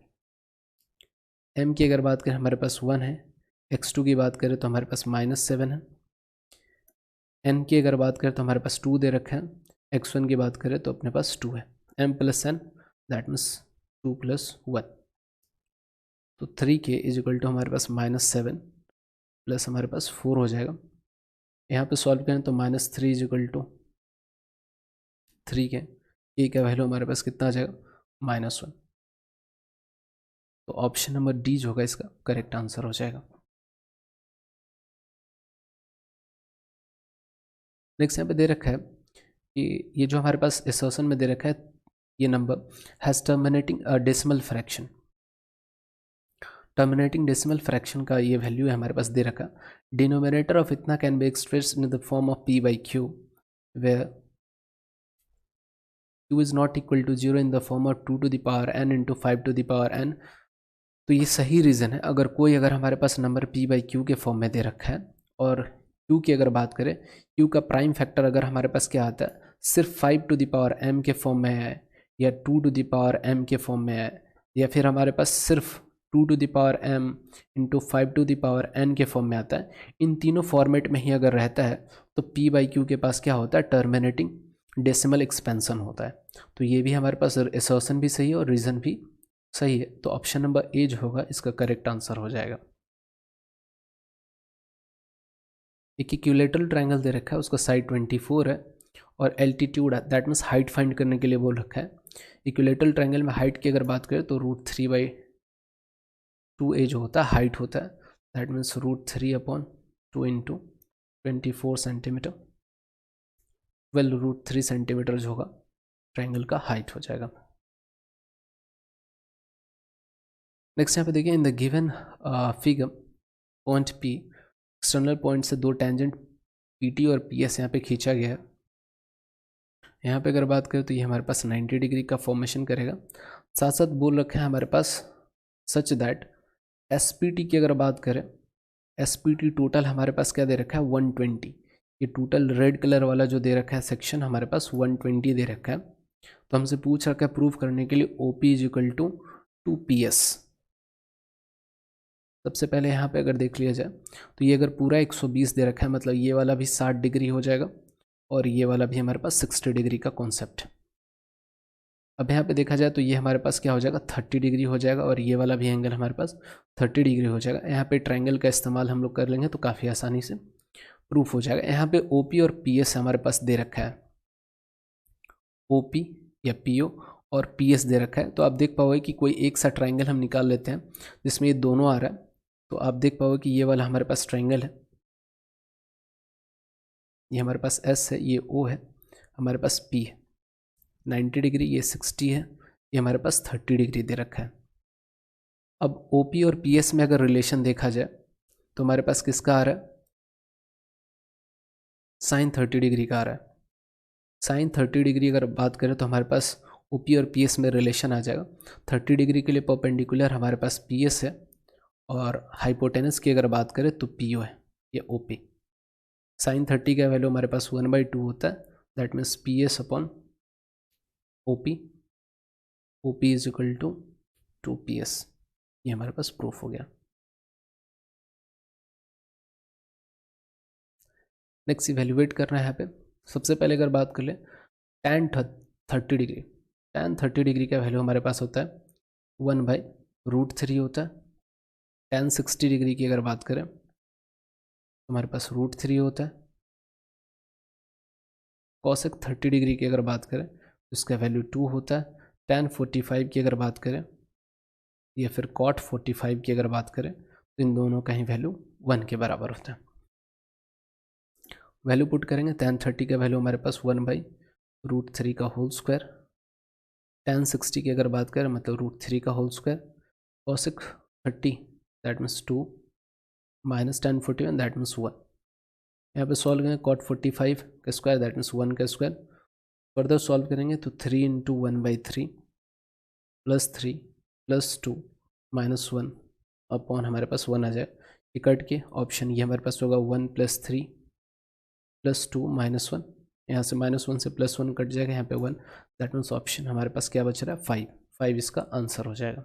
m की अगर बात करें हमारे पास 1 है, x2 की बात करें तो हमारे पास -7 है। n की अगर बात करें तो हमारे पास 2 दे रखा है, x1 की बात करें तो अपने पास 2 है। m plus n that means 2 + 1, तो 3k इज इक्वल टू हमारे पास -7 प्लस हमारे पास 4 हो जाएगा। यहाँ पे सॉल्व करें तो -3 is equal to 3k, k का वैल्यू हमारे पास कितना आ जाएगा, -1। तो ऑप्शन नंबर डी जो होगा इसका करेक्ट आंसर हो जाएगा। नेक्स्ट यहाँ पे दे रखा है कि ये जो हमारे पास एसर्शन में दे रखा है, ये number has terminating a decimal fraction. Terminating decimal fraction का ये वैल्यू है हमारे पास दे रखा। डिनोमिनेटर ऑफ इतना can be expressed in the form of p/q where q is not equal to 0 in the form of 2 to the power n into 5 to the power n। तो ये सही रीज़न है। अगर हमारे पास नंबर p/q के फॉर्म में दे रखा है और q की अगर बात करें, q का प्राइम फैक्टर अगर हमारे पास क्या आता है, सिर्फ 5 टू द पावर m के फॉर्म में है, या 2 टू द पावर m के फॉर्म में है, या फिर हमारे पास सिर्फ 2 to the power m into 5 to the power n के फॉर्म में आता है, इन तीनों फॉर्मेट में ही अगर रहता है तो p/q के पास क्या होता है, टर्मिनेटिंग डेसिमल एक्सपेंशन होता है। तो ये भी हमारे पास असर्शन भी सही है और रीज़न भी सही है। तो ऑप्शन नंबर ए जो होगा इसका करेक्ट आंसर हो जाएगा। एक इक्विलेटरल ट्रायंगल दे रखा है, उसका साइड 24 है और altitude that means height find करने के लिए बोल रखा है। इक्विलेटरल ट्रायंगल में हाइट की अगर बात करें तो √3/2a जो होता है हाइट होता है, that means √3/2 into 24 centimetre, 12√3 centimetre जो होगा ट्रायंगल का हाइट हो जाएगा। नेक्स्ट यहाँ पे देखिए, in the given figure point P external point से दो टेंजेंट PT और PS यहाँ पे खींचा गया है। यहाँ पे अगर बात करें तो ये हमारे पास 90 डिग्री का फॉर्मेशन करेगा। साथ साथ बोल रखा है हमारे पास सच दैट SPT की अगर बात करें, SPT टोटल हमारे पास क्या दे रखा है, 120। ये टोटल रेड कलर वाला जो दे रखा है सेक्शन हमारे पास 120 दे रखा है। तो हमसे पूछ रखा है प्रूफ करने के लिए OP is equal to 2PS। सबसे पहले यहाँ पे अगर देख लिया जाए तो ये अगर पूरा 120 दे रखा है, मतलब ये वाला भी 60 डिग्री हो जाएगा और ये वाला भी हमारे पास 60 डिग्री का कॉन्सेप्ट है। अब यहाँ पे देखा जाए तो ये हमारे पास क्या हो जाएगा, 30 डिग्री हो जाएगा और ये वाला भी एंगल हमारे पास 30 डिग्री हो जाएगा। यहाँ पे ट्रायंगल का इस्तेमाल हम लोग कर लेंगे तो काफ़ी आसानी से प्रूफ हो जाएगा। यहाँ पे OP और PS हमारे पास दे रखा है, OP या PO और PS दे रखा है। तो आप देख पाओगे कि कोई एक सा ट्रायंगल हम निकाल लेते हैं जिसमें ये दोनों आ रहा है। तो आप देख पाओगे कि ये वाला हमारे पास ट्रायंगल है, ये हमारे पास S है, ये O है, हमारे पास P है 90 डिग्री, ये 60 है, ये हमारे पास 30 डिग्री दे रखा है। अब OP और PS में अगर रिलेशन देखा जाए तो हमारे पास किसका आ रहा है, साइन 30 डिग्री का आ रहा है। साइन 30 डिग्री अगर बात करें तो हमारे पास OP और PS में रिलेशन आ जाएगा। 30 डिग्री के लिए परपेंडिकुलर हमारे पास PS है और हाइपोटेनस की अगर बात करें तो PO है, ये OP। साइन 30 का वैल्यू हमारे पास 1/2 होता है, that means PS upon OP, OP is equal to 2PS। ये हमारे पास प्रूफ हो गया। नेक्स्ट इवेल्युएट करना है यहाँ पे। सबसे पहले अगर बात कर ले tan 30 डिग्री, tan 30 डिग्री का वैल्यू हमारे पास होता है 1/√3 होता है। tan 60 डिग्री की अगर बात करें तो हमारे पास √3 होता है। cosec 30 डिग्री की अगर बात करें तो इसका वैल्यू 2 होता है। tan 45 की अगर बात करें या फिर cot 45 की अगर बात करें तो इन दोनों का ही वैल्यू 1 के बराबर होता है। वैल्यू पुट करेंगे, tan 30 का वैल्यू हमारे पास 1/√3 का होल स्क्वायर, tan 60 की अगर बात करें मतलब √3 का whole square, cosec 30 that means 2 minus tan 41 that means 1। यहाँ पे सॉल्व करेंगे cot 45 का स्क्वायर दैट मीन्स 1 का स्क्वायर, फर्दर सॉल्व करेंगे तो 3 × 1/3 प्लस 3 प्लस 2 माइनस 1 अपॉन हमारे पास 1 आ जाए। ये कट के ऑप्शन ये हमारे पास होगा 1 + 3 + 2 माइनस 1, यहाँ से -1 से +1 कट जाएगा, यहाँ पे 1 दैट मीन्स ऑप्शन हमारे पास क्या बच रहा है 5 इसका आंसर हो जाएगा।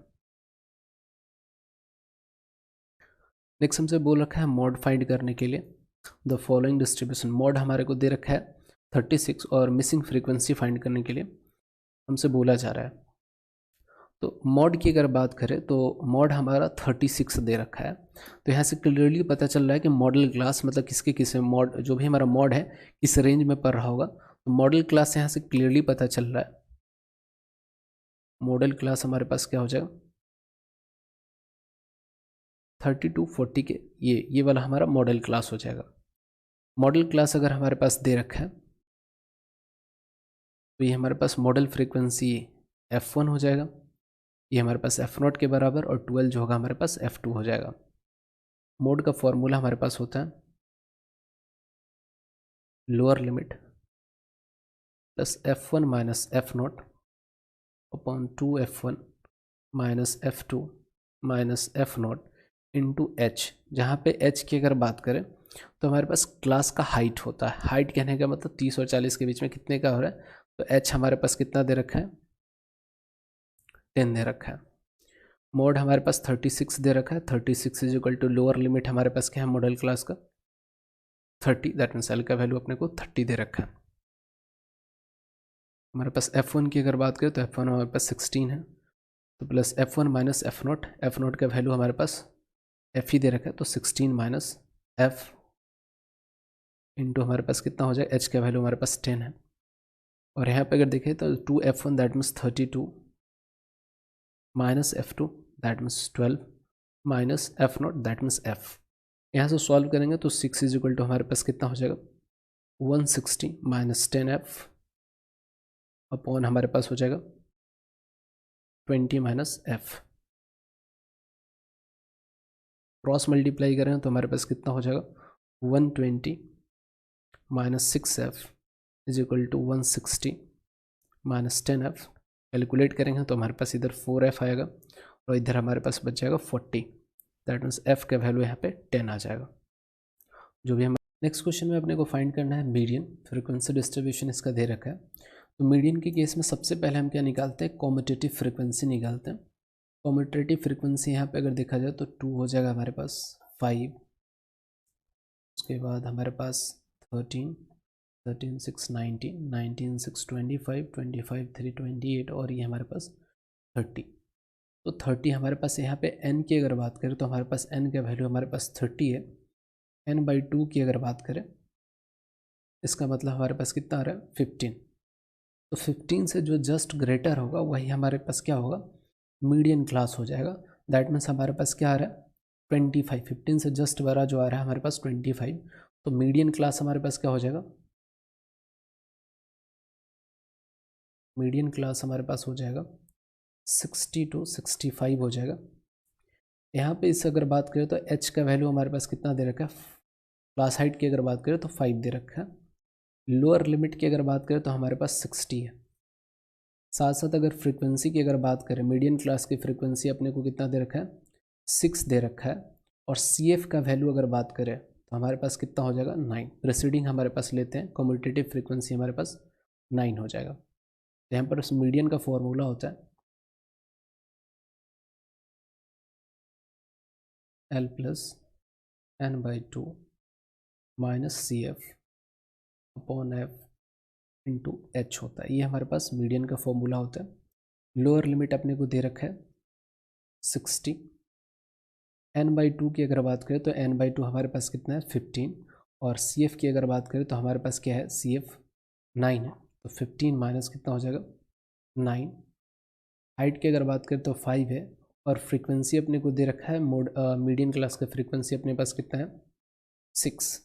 नेक्स्ट हमसे बोल रखा है मॉड फाइंड करने के लिए द फॉलोइंग डिस्ट्रीब्यूशन। मॉड हमारे को दे रखा है 36 और मिसिंग फ्रीक्वेंसी फाइंड करने के लिए हमसे बोला जा रहा है। तो मॉड की अगर बात करें तो मॉड हमारा 36 दे रखा है, तो यहाँ से क्लियरली पता चल रहा है कि मॉडल क्लास मतलब किसके किस मॉड जो भी हमारा मॉड है किस रेंज में पड़ रहा होगा। तो मॉडल क्लास यहाँ से क्लियरली पता चल रहा है, मॉडल क्लास हमारे पास क्या हो जाएगा 32 40 के ये वाला हमारा मॉडल क्लास हो जाएगा। मॉडल क्लास अगर हमारे पास दे रखा है तो ये हमारे पास मॉडल फ्रीक्वेंसी f1 हो जाएगा, ये हमारे पास f0 के बराबर, और 12 जो होगा हमारे पास f2 हो जाएगा। मोड का फॉर्मूला हमारे पास होता है lower limit plus f1 minus f0 upon 2f1 minus f2 minus f0 into h, जहाँ पे h की अगर बात करें तो हमारे पास क्लास का हाइट होता है। हाइट कहने का मतलब 30 और 40 के बीच में कितने का हो रहा है, तो h हमारे पास कितना दे रखा है 10 दे रखा है। मोड हमारे पास 36 दे रखा है, 36 is equal to lower limit हमारे पास क्या है मॉडल क्लास का 30 दैट मीन्स एल का वैल्यू अपने को 30 दे रखा है। हमारे पास f1 की अगर बात करें तो f1 हमारे पास 16 है, तो प्लस f1 माइनस f0 का वैल्यू हमारे पास f ही दे रखा है, तो 16 माइनस f इंटू हमारे पास कितना हो जाए h का वैल्यू हमारे पास 10 है, और यहाँ पे अगर देखें तो 2f1 that means 32 minus f2 that means 12 minus f0 that means f। यहाँ से सॉल्व करेंगे तो 6 इज इक्वल टू हमारे पास कितना हो जाएगा 160 माइनस 10f अपॉन हमारे पास हो जाएगा 20 माइनस f। क्रॉस मल्टीप्लाई करें तो हमारे पास कितना हो जाएगा 120 minus 6f is equal to 160 minus 10f। Calculate करेंगे तो हमारे पास इधर 4f आएगा और इधर हमारे पास बच जाएगा 40, दैट मीन्स f का वैल्यू यहाँ पे 10 आ जाएगा। जो भी हम नेक्स्ट क्वेश्चन में अपने को फाइंड करना है मीडियन फ्रीक्वेंसी डिस्ट्रीब्यूशन इसका दे रखा है। तो मीडियन के केस में सबसे पहले हम क्या निकालते हैं कॉम्यूटेटिव फ्रीक्वेंसी निकालते हैं। कॉम्यूटेटिव फ्रीक्वेंसी यहाँ पे अगर देखा जाए तो 2 हो जाएगा हमारे पास 5, उसके बाद हमारे पास 13 6 19 19 6 25 25 3 28 और ये हमारे पास 30। तो 30 हमारे पास यहाँ पे n की अगर बात करें तो हमारे पास n का वैल्यू हमारे पास 30 है। n/2 की अगर बात करें इसका मतलब हमारे पास कितना आ रहा है 15। तो 15 से जो जस्ट ग्रेटर होगा वही हमारे पास क्या होगा मीडियन क्लास हो जाएगा। दैट मीन्स हमारे पास क्या आ रहा है 25, 15 से जस्ट बड़ा जो आ रहा है हमारे पास 25, तो मीडियन क्लास हमारे पास क्या हो जाएगा मीडियन क्लास हमारे पास हो जाएगा 60 to 65 हो जाएगा। यहाँ पे इससे अगर बात करें तो h का वैल्यू हमारे पास कितना दे रखा है, क्लास हाइट की अगर बात करें तो 5 दे रखा है। लोअर लिमिट की अगर बात करें तो हमारे पास 60 है। साथ साथ अगर फ्रीक्वेंसी की अगर बात करें मीडियन क्लास की फ्रीक्वेंसी अपने को कितना दे रखा है 6 दे रखा है, और CF का वैल्यू अगर बात करें तो हमारे पास कितना हो जाएगा 9। प्रेसिडिंग हमारे पास लेते हैं, कम्यूटेटिव फ्रीक्वेंसी हमारे पास 9 हो जाएगा। तो यहाँ पर उस मीडियन का फॉर्मूला होता है L plus n/2 minus CF upon f into h होता है। ये हमारे पास मीडियन का फॉर्मूला होता है। लोअर लिमिट अपने को दे रखा है 60, n/2 की अगर बात करें तो n/2 हमारे पास कितना है 15, और CF की अगर बात करें तो हमारे पास क्या है CF 9 है। तो 15 माइनस कितना हो जाएगा 9, हाइट की अगर बात करें तो 5 है, और फ्रीक्वेंसी अपने को दे रखा है मीडियम क्लास का फ्रीक्वेंसी अपने पास कितना है 6।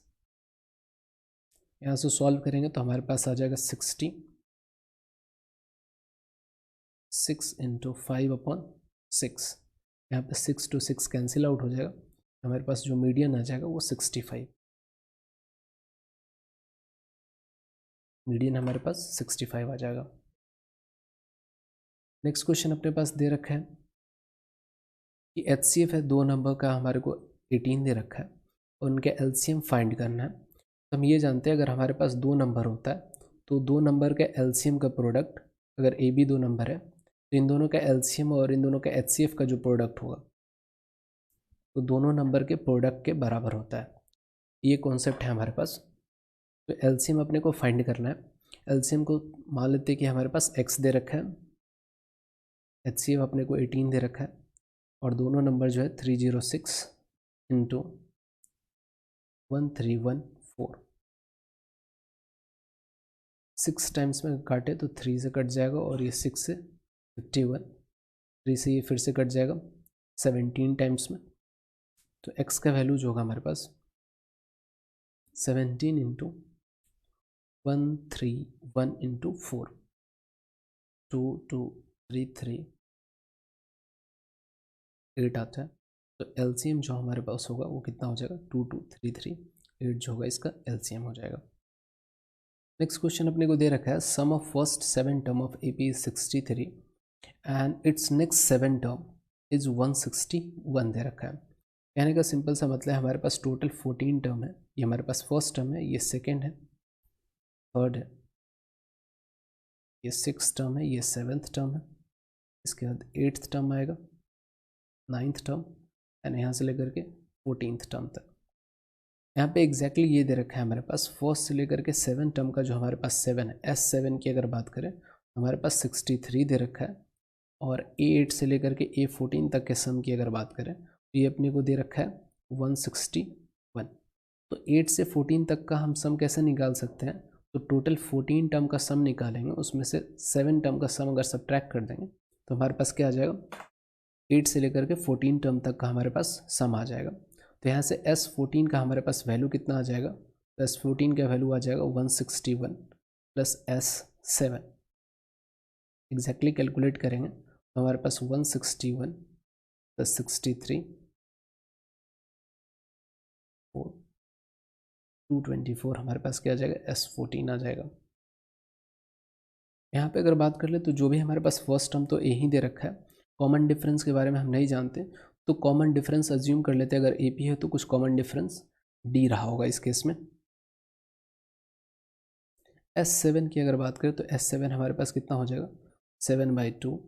यहाँ से सॉल्व करेंगे तो हमारे पास आ जाएगा 60, 6 इंटू 5/6। यहाँ पे 6 to 6 कैंसिल आउट हो जाएगा, हमारे पास जो मीडियन आ जाएगा वो 65। मीडियन हमारे पास 65 आ जाएगा। नेक्स्ट क्वेश्चन अपने पास दे रखा है कि HCF है, दो नंबर का हमारे को 18 दे रखा है और उनके LCM फाइंड करना है। तो हम ये जानते हैं अगर हमारे पास दो नंबर होता है तो दो नंबर के LCM का प्रोडक्ट, अगर AB दो नंबर है तो इन दोनों का LCM और इन दोनों का HCF का जो प्रोडक्ट होगा तो दोनों नंबर के प्रोडक्ट के बराबर होता है। ये कॉन्सेप्ट है हमारे पास। तो LCM अपने को फाइंड करना है। LCM को मान लेते हैं कि हमारे पास x दे रखा है, HCF अपने को 18 दे रखा है और दोनों नंबर जो है 306 इंटू 1314। 6 टाइम्स में काटे तो 3 से कट जाएगा और ये 6 से 51, 3 से ये फिर से कट जाएगा 17 टाइम्स में। तो x का वैल्यू जो होगा हमारे पास 17 इंटू 131 इंटू 4, 2233 8 आता है। तो LCM जो हमारे पास होगा वो कितना हो जाएगा 2233 8 जो होगा इसका LCM हो जाएगा। नेक्स्ट क्वेश्चन अपने को दे रखा है sum of first 7 term of AP is 63 and its next 7 term is 161 दे रखा है। कहने का सिंपल सा मतलब है हमारे पास टोटल 14 टर्म है। ये हमारे पास फर्स्ट टर्म है, ये सेकेंड है, थर्ड है, ये 6th टर्म है, ये 7th टर्म है, इसके बाद 8th टर्म आएगा, 9th टर्म एंड यहाँ से लेकर के 14th टर्म तक। यहाँ पे एग्जैक्टली ये दे रखा है हमारे पास फर्स्ट से लेकर के 7 टर्म का जो हमारे पास 7 है, S7 की अगर बात करें तो हमारे पास 63 दे रखा है और A8 से लेकर के A14 तक के सम की अगर बात करें तो ये अपने को दे रखा है 161। तो 8 से 14 तक का हम सम कैसे निकाल सकते हैं? तो टोटल 14 टर्म का सम निकालेंगे, उसमें से 7 टर्म का सम अगर सब्ट्रैक्ट कर देंगे तो हमारे पास क्या आ जाएगा 8 से लेकर के 14 टर्म तक का हमारे पास सम आ जाएगा। तो यहाँ से S14 का हमारे पास वैल्यू कितना आ जाएगा? तो S14 का वैल्यू आ जाएगा 161 प्लस S7। एग्जैक्टली कैलकुलेट करेंगे तो हमारे पास 161 प्लस 63 224 हमारे पास क्या आ जाएगा S14 आ जाएगा। यहाँ पे अगर बात कर ले तो जो भी हमारे पास फर्स्ट टर्म तो ए ही दे रखा है, कॉमन डिफरेंस के बारे में हम नहीं जानते तो कॉमन डिफरेंस अज्यूम कर लेते हैं। अगर ए पी है तो कुछ कॉमन डिफरेंस डी रहा होगा इस केस में। S7 की अगर बात करें तो S7 हमारे पास कितना हो जाएगा 7/2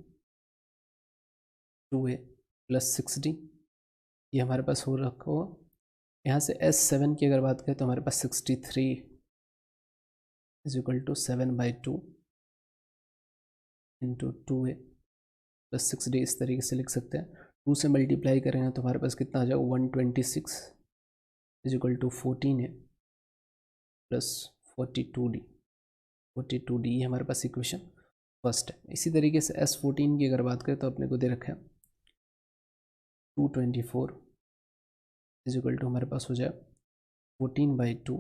2a प्लस 6d, ये हमारे पास हो रखा होगा। यहाँ से S7 की अगर बात करें तो हमारे पास 63 is equal to 7/2 into 2a plus 6d, इस तरीके से लिख सकते हैं। 2 से मल्टीप्लाई करेंगे तो हमारे पास कितना आ जाएगा 126 is equal to 14a plus 42d ये हमारे पास इक्वेशन फर्स्ट है। इसी तरीके से S14 की अगर बात करें तो अपने को दे रखा है 224 इज इक्वल टू हमारे पास हो जाए 14/2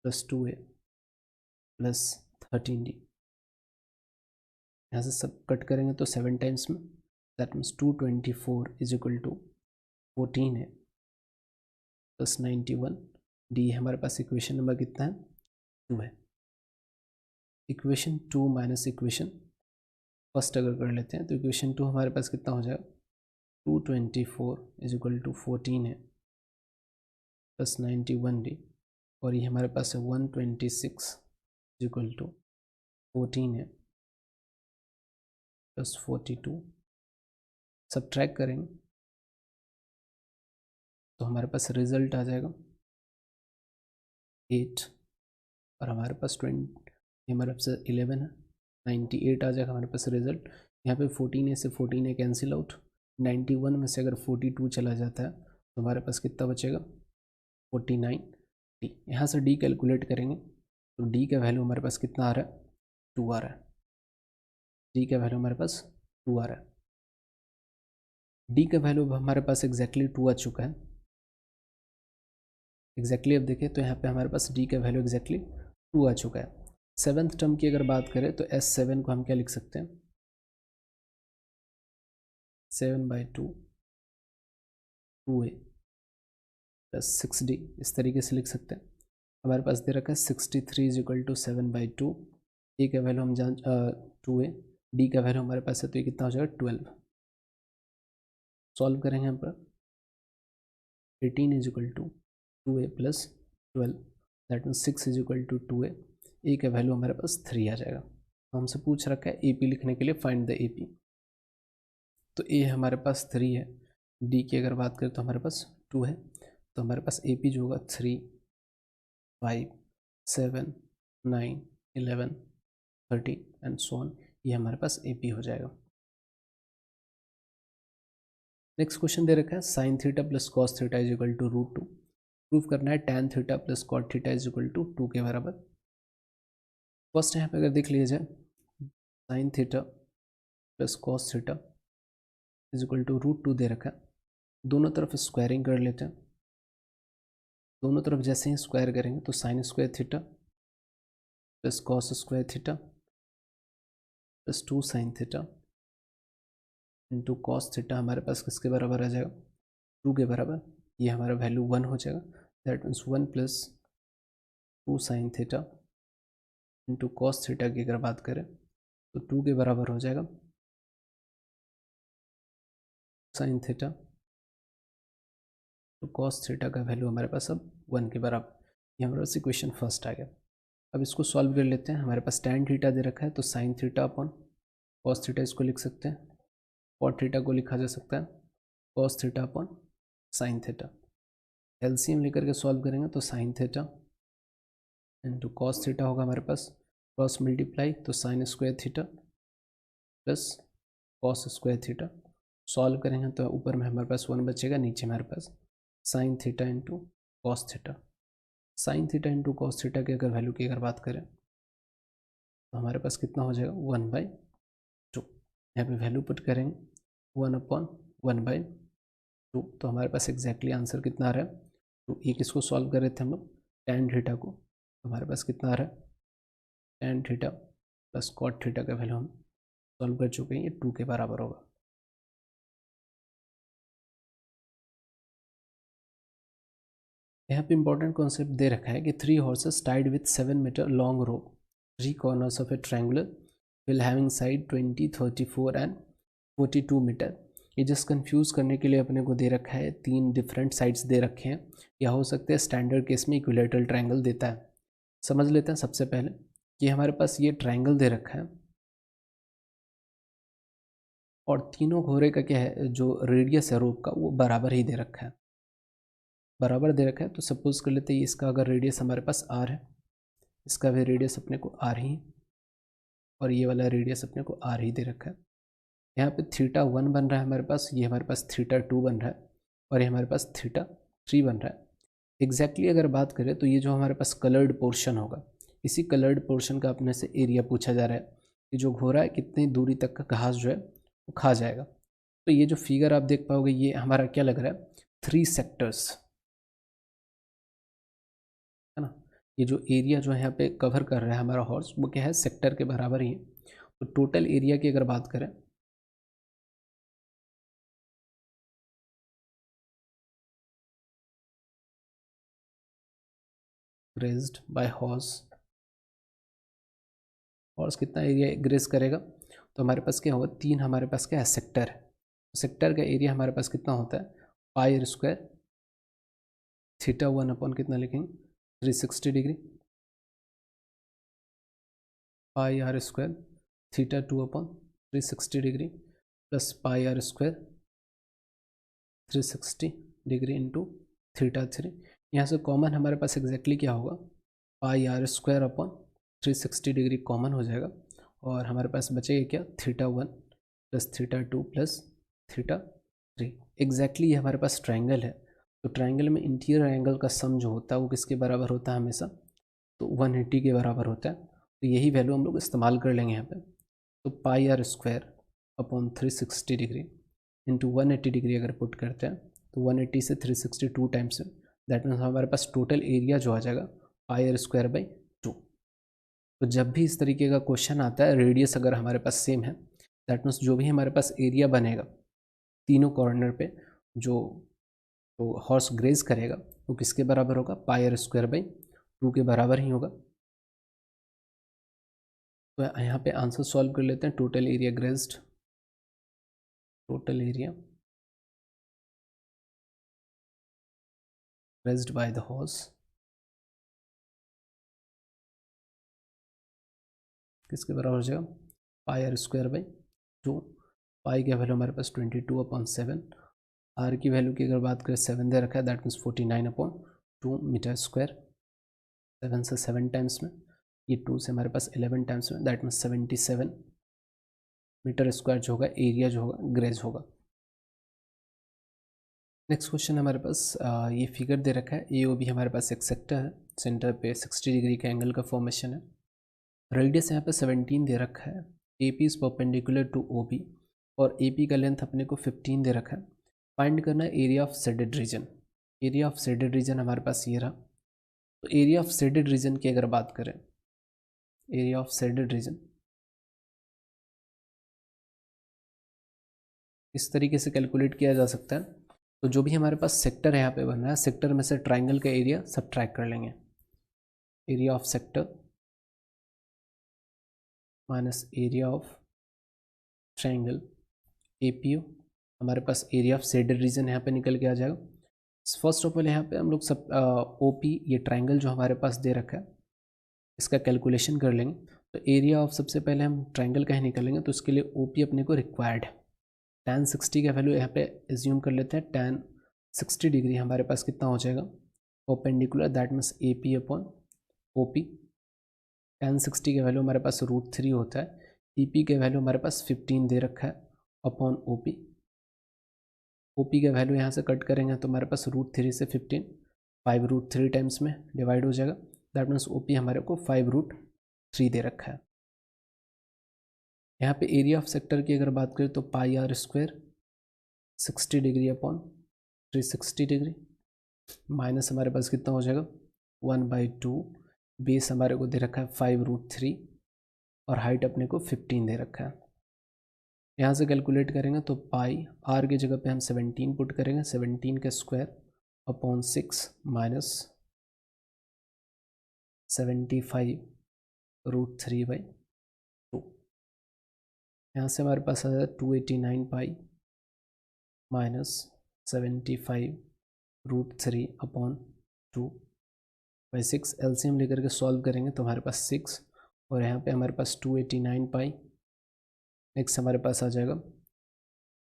प्लस 2a प्लस 13d। यहाँ से सब कट करेंगे तो 7 टाइम्स में, that means 224 is equal to 14a plus 91d। हमारे पास इक्वेशन नंबर कितना है 2 है। इक्वेशन 2 माइनस इक्वेशन फर्स्ट अगर कर लेते हैं तो इक्वेशन 2 हमारे पास कितना हो जाएगा 224 is equal to 14a plus 91d और ये हमारे पास है 126 is equal to 14a plus 42। Subtract करेंगे तो हमारे पास रिजल्ट आ जाएगा 8 और हमारे पास 20, हमारे पास 11 है, 98 आ जाएगा हमारे पास रिजल्ट। यहाँ पे 14a से 14a कैंसिल आउट, 91 में से अगर 42 चला जाता है तो हमारे पास कितना बचेगा 49d। यहाँ से d कैलकुलेट करेंगे तो d का वैल्यू हमारे पास कितना आ रहा है 2 आ रहा है। d का वैल्यू हमारे पास 2 आ रहा है। डी का वैल्यू अब हमारे पास एग्जैक्टली 2 आ चुका है। एग्जैक्टली अब देखें तो यहाँ पे हमारे पास डी का वैल्यू एग्जैक्टली 2 आ चुका है। सेवन्थ टर्म की अगर बात करें तो S7 को हम क्या लिख सकते हैं, 7/2 2a प्लस 6d, इस तरीके से लिख सकते हैं। हमारे पास दे रखा है 63 = 7/2, ए का वैल्यू हम जान 2a, डी का वैल्यू हमारे पास है तो ये कितना हो जाएगा 12। सॉल्व करेंगे यहाँ पर 18 = 2a plus 12, that mean 6 = 2a, ए का वैल्यू हमारे पास 3 आ जाएगा। तो हमसे पूछ रखा है AP लिखने के लिए फाइंड द AP, तो ए हमारे पास 3 है, डी की अगर बात करें तो हमारे पास 2 है, तो हमारे पास AP जो होगा 3, 5, 7, 9, 11, 13 एंड सो ऑन, ये हमारे पास AP हो जाएगा। नेक्स्ट क्वेश्चन दे रखा है sine theta plus cos theta is equal to √2, prove करना है tan theta plus cot theta is equal to 2 के बराबर। फर्स्ट यहाँ पे अगर देख लिया जाए sine theta plus cos theta is equal to √2 दे रखा है, दोनों तरफ स्क्वायरिंग कर लेते हैं। दोनों तरफ जैसे ही स्क्वायर करेंगे तो sine square theta plus cos square theta plus 2 sign theta into cos theta हमारे पास किसके बराबर आ जाएगा, 2 के बराबर। ये हमारा वैल्यू 1 हो जाएगा, that means 1 plus 2 sign theta into cos theta की अगर बात करें तो 2 के बराबर हो जाएगा साइन थीटा, तो कॉस थीटा का वैल्यू हमारे पास अब 1 के बराबर। ये हमारे पास इक्वेशन फर्स्ट आ गया। अब इसको सॉल्व कर लेते हैं। हमारे पास टैन थीटा दे रखा है तो sine theta upon cos theta इसको लिख सकते हैं, कॉट थीटा को लिखा जा सकता है cos theta upon sine theta. LCM लेकर के सॉल्व करेंगे तो sign theta into cos theta होगा हमारे पास, क्रॉस मल्टीप्लाई तो sine square theta plus cos square theta. Solve करेंगे तो ऊपर में हमारे पास 1 बचेगा, नीचे हमारे पास sine theta into cos theta. Sine theta into cos theta की अगर वैल्यू की अगर बात करें तो हमारे पास कितना हो जाएगा 1/2। यहाँ पे वैल्यू पुट करेंगे 1/1/2, तो हमारे पास एग्जैक्टली आंसर कितना आ रहा है। तो एक इसको सॉल्व कर रहे थे हम लोग टैन थीटा को, तो हमारे पास कितना आ रहा है tan theta plus cot theta का वैल्यू हम सॉल्व कर चुके हैं, ये 2 के बराबर होगा। यहाँ पे इंपॉर्टेंट कॉन्सेप्ट दे रखा है कि 3 horses tied with 7 meter long rope, 3 corners of a triangular will having side 20, 34 and 42 metre. ये जस्ट कंफ्यूज करने के लिए अपने को दे रखा है, 3 डिफरेंट साइड्स दे रखे हैं, या हो सकते हैं स्टैंडर्ड केस में इक्विलेटरल ट्रायंगल देता है। समझ लेते हैं सबसे पहले कि हमारे पास ये ट्रायंगल दे रखा है और तीनों घोड़े का क्या है, जो रेडियस है रोप का वो बराबर ही दे रखा है, बराबर दे रखा है। तो सपोज कर लेते हैं इसका अगर रेडियस हमारे पास r है, इसका भी रेडियस अपने को r ही, और ये वाला रेडियस अपने को r ही दे रखा है। यहाँ पे θ1 बन रहा है हमारे पास, ये हमारे पास θ2 बन रहा है, और ये हमारे पास θ3 बन रहा है। एग्जैक्टली अगर बात करें तो ये जो हमारे पास कलर्ड पोर्शन होगा, इसी कलर्ड पोर्शन का अपने से एरिया पूछा जा रहा है कि जो घोड़ा है कितनी दूरी तक का घास जो है वो खा जाएगा। तो ये जो फिगर आप देख पाओगे ये हमारा क्या लग रहा है 3 सेक्टर्स, है ना। ये जो एरिया जो है यहाँ पे कवर कर रहा है हमारा हॉर्स वो क्या है सेक्टर के बराबर ही है। तो टोटल एरिया की अगर बात करें ग्रेज्ड बाय हॉर्स, हॉर्स कितना एरिया ग्रेज करेगा, तो हमारे पास क्या होगा 3 हमारे पास क्या है सेक्टर है। सेक्टर का एरिया हमारे पास कितना होता है πr² θ1 अपॉन कितना लिखेंगे 360 degree, πr² θ2 upon 360 degree plus πr² 360 degree into θ3। यहाँ से कॉमन हमारे पास एग्जैक्टली क्या होगा πr² अपॉन 360 डिग्री कॉमन हो जाएगा, और हमारे पास बचेगा क्या θ1 प्लस θ2 प्लस θ3। एग्जैक्टली ये हमारे पास ट्रायंगल है, तो ट्रायंगल में इंटीरियर एंगल का सम जो होता है वो किसके बराबर होता है हमेशा, तो 180 के बराबर होता है। तो यही वैल्यू हम लोग इस्तेमाल कर लेंगे यहाँ पे। तो πr² upon 360 degree into 180 degree अगर पुट करते हैं तो 180 से 360 2 टाइम्स, दैट मीन्स हमारे पास टोटल एरिया जो आ जाएगा पाई r स्क्वायर बाई 2। तो जब भी इस तरीके का क्वेश्चन आता है, रेडियस अगर हमारे पास सेम है, दैट मीन्स जो भी हमारे पास एरिया बनेगा तीनों कॉर्नर पे, जो तो हॉर्स ग्रेज करेगा वो किसके बराबर होगा, पाई r स्क्वायर बाई 2 के बराबर ही होगा। तो यहाँ पे आंसर सॉल्व कर लेते हैं। Total area grazed, total area grazed by the horse किसके बराबर हो जाएगा, पाई r स्क्वायर बाई 2। पाई की वैल्यू हमारे पास 22/7, आर की वैल्यू की अगर बात करें 7 दे रखा है, दैट मीन्स 49/2 मीटर स्क्वायर। 7 से 7 टाइम्स में, ये 2 से हमारे पास 11 टाइम्स में, दैट मीन्स 77 मीटर स्क्वायर जो होगा एरिया जो होगा ग्रेज होगा। नेक्स्ट क्वेश्चन हमारे पास ये फिगर दे रखा है, ए ओ बी हमारे पास एक सेक्टर है, सेंटर पे 60 डिग्री का एंगल का फॉर्मेशन है, रेडियस यहाँ पे 17 दे रखा है, A P is perpendicular to O B और ए पी का लेंथ अपने को 15 दे रखा है। फाइंड करना है area of shaded region. Area of shaded region हमारे पास ये रहा। तो एरिया ऑफ शेडेड रीजन की अगर बात करें, एरिया ऑफ शेडेड रीजन इस तरीके से कैलकुलेट किया जा सकता है। तो जो भी हमारे पास सेक्टर है यहाँ पे बन रहा है, सेक्टर में से ट्राइंगल का एरिया सब्ट्रैक्ट कर लेंगे। Area of sector minus area of triangle APO, हमारे पास एरिया ऑफ शेडेड रीजन यहाँ पे निकल के आ जाएगा। फर्स्ट ऑफ ऑल यहाँ पे हम लोग सब ओपी, ये ट्राइंगल जो हमारे पास दे रखा है, इसका कैलकुलेशन कर लेंगे। तो एरिया ऑफ सबसे पहले हम ट्राइंगल का ही निकालेंगे, तो उसके लिए ओपी अपने को रिक्वायर्ड है। tan 60 का वैल्यू यहाँ पे एज्यूम कर लेते हैं, tan 60 डिग्री हमारे पास कितना हो जाएगा, perpendicular, that means A P upon O P. tan 60 का वैल्यू हमारे पास √3 होता है, ई पी का वैल्यू हमारे पास 15 दे रखा है upon O P. O P का वैल्यू यहाँ से कट करेंगे तो हमारे पास √3 से 15, 5√3 टाइम्स में डिवाइड हो जाएगा, दैट मीन्स ओ पी हमारे को 5√3 दे रखा है। यहाँ पे एरिया ऑफ सेक्टर की अगर बात करें तो पाई r square 60 degree upon 360 degree minus हमारे पास कितना हो जाएगा 1/2, बेस हमारे को दे रखा है 5√3 और हाइट अपने को 15 दे रखा है। यहाँ से कैलकुलेट करेंगे तो पाई r की जगह पे हम 17 पुट करेंगे, 17 का स्क्वायर अपॉन 6 माइनस 75√3/2। यहाँ से हमारे पास आ जाए 289 पाई माइनस 75√3/2/6। एलसीएम लेकर के सॉल्व करेंगे तो हमारे पास 6 और यहाँ पे हमारे पास 289 पाई, नेक्स्ट हमारे पास आ जाएगा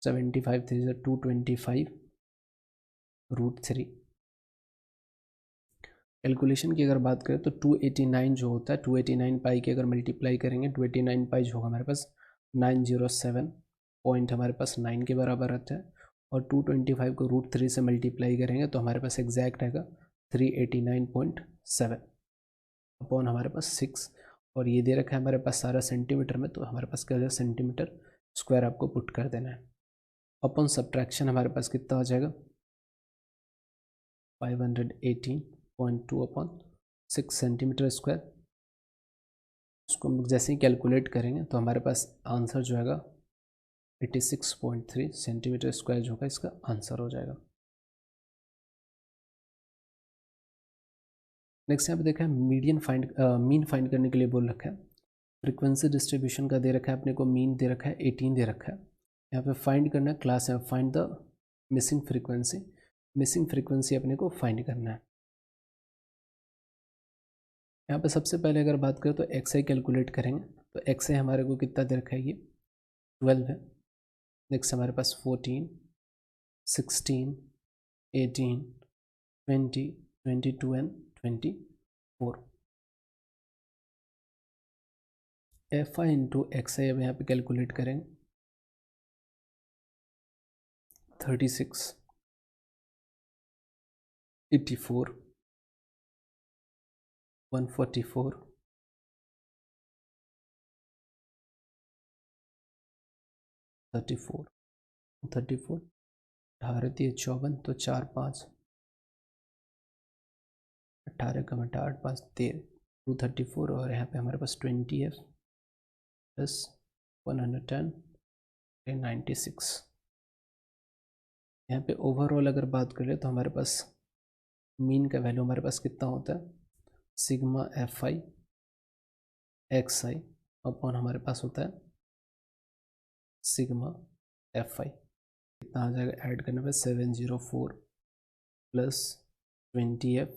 75 3 225√3। कैलकुलेशन की अगर बात करें तो 289 जो होता है, 289 पाई की अगर मल्टीप्लाई करेंगे, 289 पाई जो होगा हमारे पास 907 पॉइंट हमारे पास 9 के बराबर आता है, और 225 को √3 से मल्टीप्लाई करेंगे तो हमारे पास एग्जैक्ट आएगा 389.7 अपॉन हमारे पास 6, और ये दे रखा है हमारे पास सारा सेंटीमीटर में, तो हमारे पास क्या है सेंटीमीटर स्क्वायर आपको पुट कर देना है। अपॉन सब्ट्रैक्शन हमारे पास कितना हो जाएगा 518.2 अपॉन 6 सेंटीमीटर स्क्वायर। उसको हम जैसे ही कैलकुलेट करेंगे तो हमारे पास आंसर जो आएगा 86.3 सेंटीमीटर स्क्वायर जो होगा इसका आंसर हो जाएगा। नेक्स्ट यहाँ पे देखा है मीन फाइंड करने के लिए बोल रखा है। फ्रीक्वेंसी डिस्ट्रीब्यूशन का दे रखा है अपने को, मीन दे रखा है 18 दे रखा है। यहाँ पे फाइंड करना है, क्लास है find the missing frequency. Missing frequency अपने को फाइंड करना है। यहाँ पे सबसे पहले अगर बात करें तो एक्स आई कैलकुलेट करेंगे, तो एक्स आई हमारे को कितना दे रखा है, ये 12 है। नेक्स्ट हमारे पास 14, 16, 18, 20, 22 and 24। F i into x i अब यहाँ पे कैलकुलेट करेंगे, 36, 84, 144, 34, 34 18 54 तो 4 5 18 कम 8 5 13 234 और यहाँ पे हमारे पास 20f प्लस 110 96। यहाँ पे ओवरऑल अगर बात कर ले तो हमारे पास मीन का वैल्यू हमारे पास कितना होता है, sigma F I x I upon हमारे पास होता है सिग्मा एफ आई। कितना आ जाएगा ऐड करने पे 704 प्लस 20f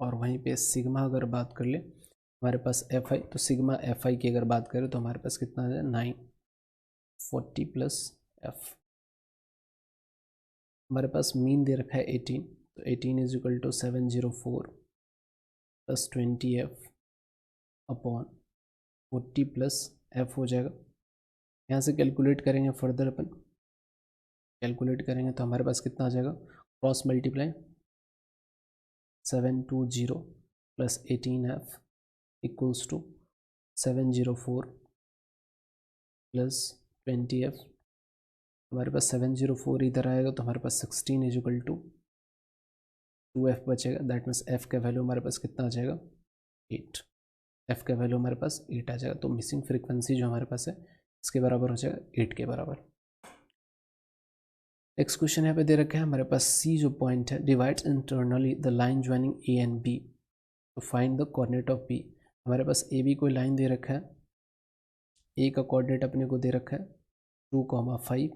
और वहीं पे सिग्मा अगर बात कर ले हमारे पास एफ आई, तो सिग्मा एफ आई की अगर बात करें तो हमारे पास कितना आ जाए 940 प्लस एफ। हमारे पास मीन दे रखा है 18, तो 18 is equal to 704 plus 20f upon 40 plus f हो जाएगा। यहाँ से कैलकुलेट करेंगे फर्दर अपन, कैलकुलेट करेंगे तो हमारे पास कितना आ जाएगा, cross multiply 720 plus 18f equals to 704 plus 20f। हमारे पास 704 इधर आएगा तो हमारे पास 16 इज इक्वल टू 2f बचेगा। दैट मीन्स f का वैल्यू हमारे पास कितना आ जाएगा 8, f का वैल्यू हमारे पास 8 आ जाएगा। तो मिसिंग फ्रीक्वेंसी जो हमारे पास है इसके बराबर हो जाएगा 8 के बराबर। नेक्स्ट क्वेश्चन यहाँ पे दे रखा है हमारे पास C जो पॉइंट है divides internally the line joining A and B तो find the coordinate of B। हमारे पास ए बी कोई लाइन दे रखा है, A का कोऑर्डिनेट अपने को दे रखा है 2,5,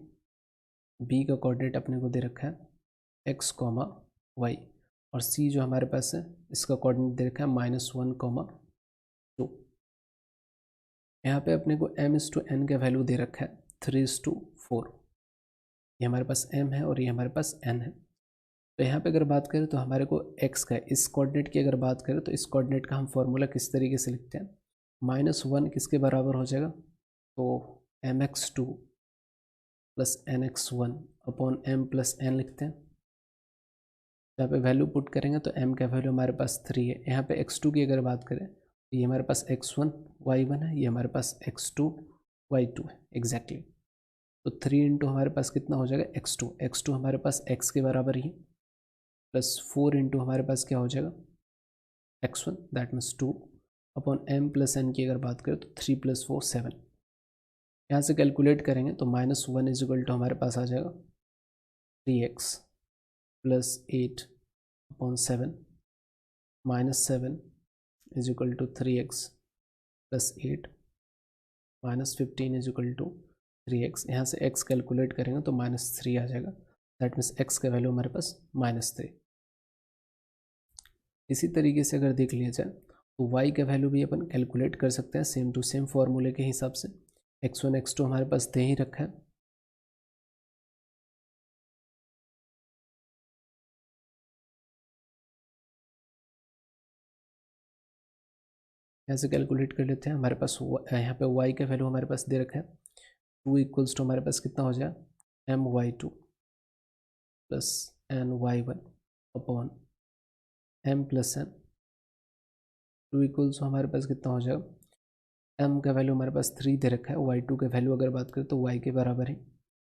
B का कोऑर्डिनेट अपने को दे रखा है x, y और C जो हमारे पास है इसका कोऑर्डिनेट दे रखा है -1,2। यहाँ पे अपने को m/n का वैल्यू दे रखा है 3:4। ये हमारे पास m है और ये हमारे पास n है। तो यहाँ पे अगर बात करें तो हमारे को x का इस कोऑर्डिनेट की अगर बात करें तो इस कोऑर्डिनेट का हम फॉर्मूला किस तरीके से लिखते हैं, -1 किसके बराबर हो जाएगा, तो mx2 plus nx1 upon m plus n लिखते हैं। यहाँ पे वैल्यू पुट करेंगे तो m का वैल्यू हमारे पास 3 है। यहाँ पे x2 की अगर बात करें तो ये हमारे पास x1 y1 है, ये हमारे पास x2 y2 है एग्जैक्टली। तो 3 इंटू हमारे पास कितना हो जाएगा x2 हमारे पास x के बराबर ही प्लस 4 इंटू हमारे पास क्या हो जाएगा x1 that means 2 upon m plus n की अगर बात करें तो 3 + 4 7। यहाँ से कैलकुलेट करेंगे तो -1 इज इक्वल टू हमारे पास आ जाएगा 3x plus 8 upon 7 -7 is equal to 3x plus 8 -15 is equal to 3x। यहाँ से x कैलकुलेट करेंगे तो -3 आ जाएगा। दैट मीन्स x का वैल्यू हमारे पास -3। इसी तरीके से अगर देख लिया जाए तो y का वैल्यू भी अपन कैलकुलेट कर सकते हैं सेम टू सेम फॉर्मूले के हिसाब से। x1 x2 हमारे पास दे ही रखा है, यहाँ से कैलकुलेट कर लेते हैं। हमारे पास यहाँ पे y का वैल्यू हमारे पास दे रखा है 2 इक्वल्स टू हमारे पास कितना हो जाएगा my2 plus ny1 upon m plus n। 2 equals to हमारे पास कितना हो जाएगा, m का वैल्यू हमारे पास 3 दे रखा है, y2 का वैल्यू अगर बात करें तो y के बराबर है,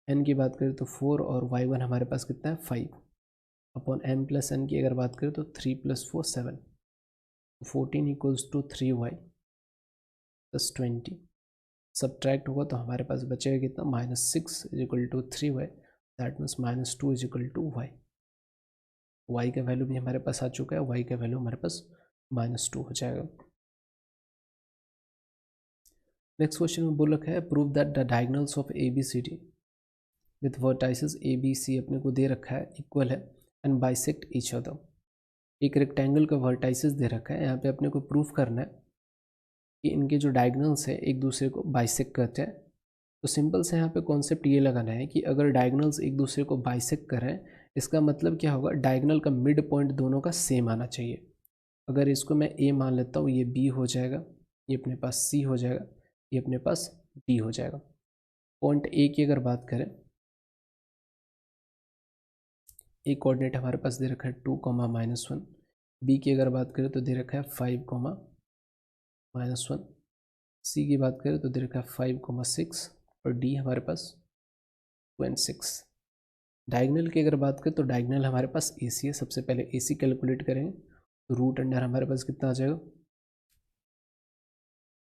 n की बात करें तो 4 और y1 हमारे पास कितना है 5 अपॉन m प्लस n की अगर बात करें तो 3 + 4 7। 14 equals to 3y plus 20 subtract होगा तो हमारे पास बचेगा कितना -6 is equal to 3y that means -2 is equal to y। y का वैल्यू भी हमारे पास आ चुका है, y का वैल्यू हमारे पास -2 हो जाएगा। नेक्स्ट क्वेश्चन में बोल रखा है prove that the diagonals of A B C D with vertices A B C अपने को दे रखा है इक्वल है एंड बाइसेक्ट ईच अदर। एक रेक्टेंगल का वर्टाइसेस दे रखा है, यहाँ पे अपने को प्रूफ करना है कि इनके जो डायगोनल्स है एक दूसरे को बाइसेक्ट करते हैं। तो सिंपल से यहाँ पे कॉन्सेप्ट ये लगाना है कि अगर डायगोनल्स एक दूसरे को बाइसेक्ट करें इसका मतलब क्या होगा, डायगोनल का मिड पॉइंट दोनों का सेम आना चाहिए। अगर इसको मैं ए मान लेता हूँ, ये बी हो जाएगा, ये अपने पास सी हो जाएगा, ये अपने पास डी हो जाएगा। पॉइंट ए की अगर बात करें, एक कोऑर्डिनेट हमारे पास दे रखा है 2, -1। बी की अगर बात करें तो दे रखा है 5, -1। सी की बात करें तो दे रखा है 5, 6 और डी हमारे पास 2 and 6। डायगनल की अगर बात करें तो डायगनल हमारे पास ए सी है। सबसे पहले ए सी कैलकुलेट करेंगे तो रूट अंडर हमारे पास कितना आ जाएगा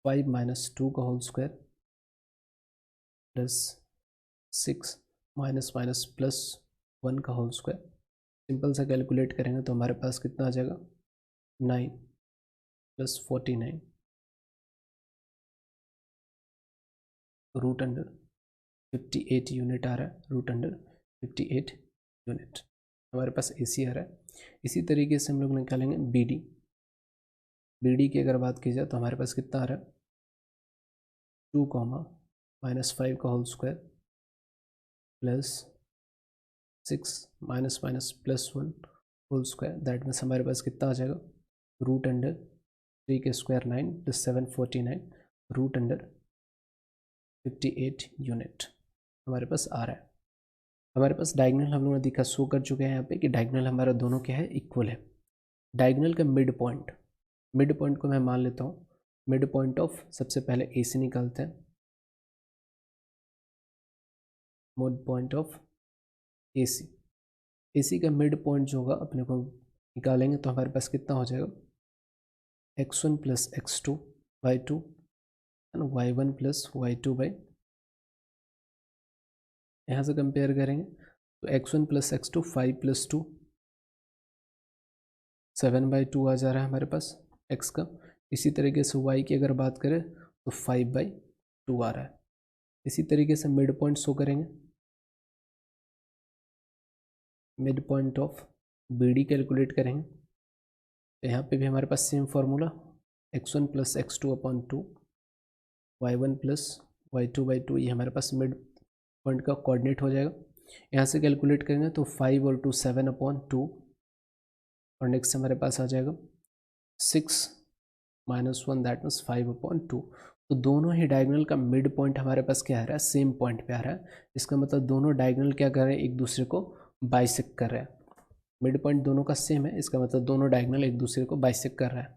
5 माइनस 2 का whole square plus 6 minus minus plus 1 का होल स्क्वायर। सिंपल सा कैलकुलेट करेंगे तो हमारे पास कितना आ जाएगा 9 प्लस 49 रूट अंडर 58 यूनिट आ रहा है। रूट अंडर 58 यूनिट हमारे पास ए सी आ रहा है। इसी तरीके से हम लोग निकालेंगे बी डी। बी डी की अगर बात की जाए तो हमारे पास कितना आ रहा है 2 कॉमा माइनस 5 का whole square plus 6 minus minus plus 1 whole square. That means हमारे पास कितना आ जाएगा रूट अंडर 3 के square 9 plus 749 root under 58 unit हमारे पास आ रहा है। हमारे पास डायगोनल हम लोगों ने दिखा शो कर चुके हैं यहाँ पे कि डायगोनल हमारा दोनों क्या है इक्वल है। डायगोनल का मिड पॉइंट को मैं मान लेता हूँ। मिड पॉइंट ऑफ सबसे पहले ए सी निकालते हैं। मिड पॉइंट ऑफ ए सी का मिड पॉइंट जो होगा अपने को निकालेंगे तो हमारे पास कितना हो जाएगा x1 plus x2 by 2 and y1 plus y2 by. यहाँ से कंपेयर करेंगे तो x1 plus x2 5 plus 2 7 by 2 आ जा रहा है हमारे पास x का। इसी तरीके से y की अगर बात करें तो 5 बाई 2 आ रहा है। इसी तरीके से मिड पॉइंट शो करेंगे। Mid point of b d calculate करेंगे तो यहाँ पे भी हमारे पास same formula x1 plus x2 upon 2 y1 plus y2 by 2 ये हमारे पास मिड पॉइंट का कोऑर्डिनेट हो जाएगा। यहाँ से कैलकुलेट करेंगे तो 5 और 2 7 अपॉन 2 और नेक्स्ट हमारे पास आ जाएगा 6 माइनस 1 दैट मीन्स 5 अपॉन 2। तो दोनों ही डायगोनल का मिड पॉइंट हमारे पास क्या आ रहा है सेम पॉइंट पे आ रहा है। इसका मतलब दोनों डायगोनल क्या कर रहे हैं एक दूसरे को बाइसेक्ट कर रहे हैं। मिड पॉइंट दोनों का सेम है, इसका मतलब दोनों डायगोनल एक दूसरे को बाइसेक्ट कर रहा है।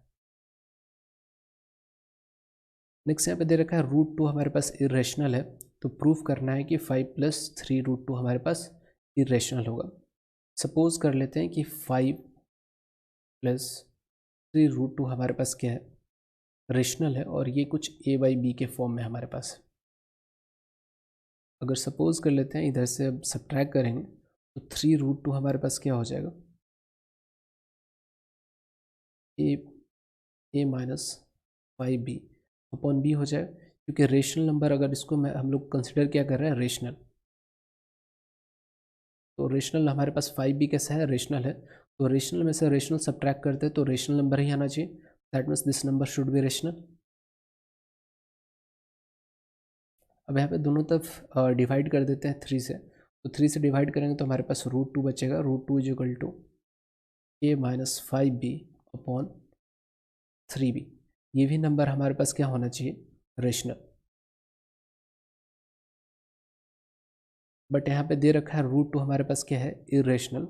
नेक्स्ट यहाँ पे दे रखा है रूट 2 हमारे पास इरेशनल है तो प्रूफ करना है कि 5 प्लस 3 रूट 2 हमारे पास इरेशनल होगा। सपोज कर लेते हैं कि 5 प्लस 3 रूट 2 हमारे पास क्या है रेशनल है और ये कुछ a बाई बी के फॉर्म में हमारे पास है। अगर सपोज कर लेते हैं इधर से अब सब्ट्रैक्ट करेंगे तो 3 रूट 2 हमारे पास क्या हो जाएगा ए माइनस 5 बी अपॉन बी हो जाए, क्योंकि रेशनल नंबर अगर इसको मैं हम लोग कंसिडर क्या कर रहे हैं रेशनल, तो रेशनल हमारे पास 5b कैसा है रेशनल है। तो रेशनल में से रेशनल सब्ट्रैक्ट करते हैं तो रेशनल नंबर ही आना चाहिए। That means this number should be rational. अब यहाँ पे दोनों तरफ डिवाइड कर देते हैं 3 से, तो 3 से डिवाइड करेंगे तो हमारे पास रूट 2 बचेगा। Root 2 is equal to a minus 5b upon 3b। ये भी नंबर हमारे पास क्या होना चाहिए रेशनल। बट यहाँ पे दे रखा है रूट 2 हमारे पास क्या है इरेशनल।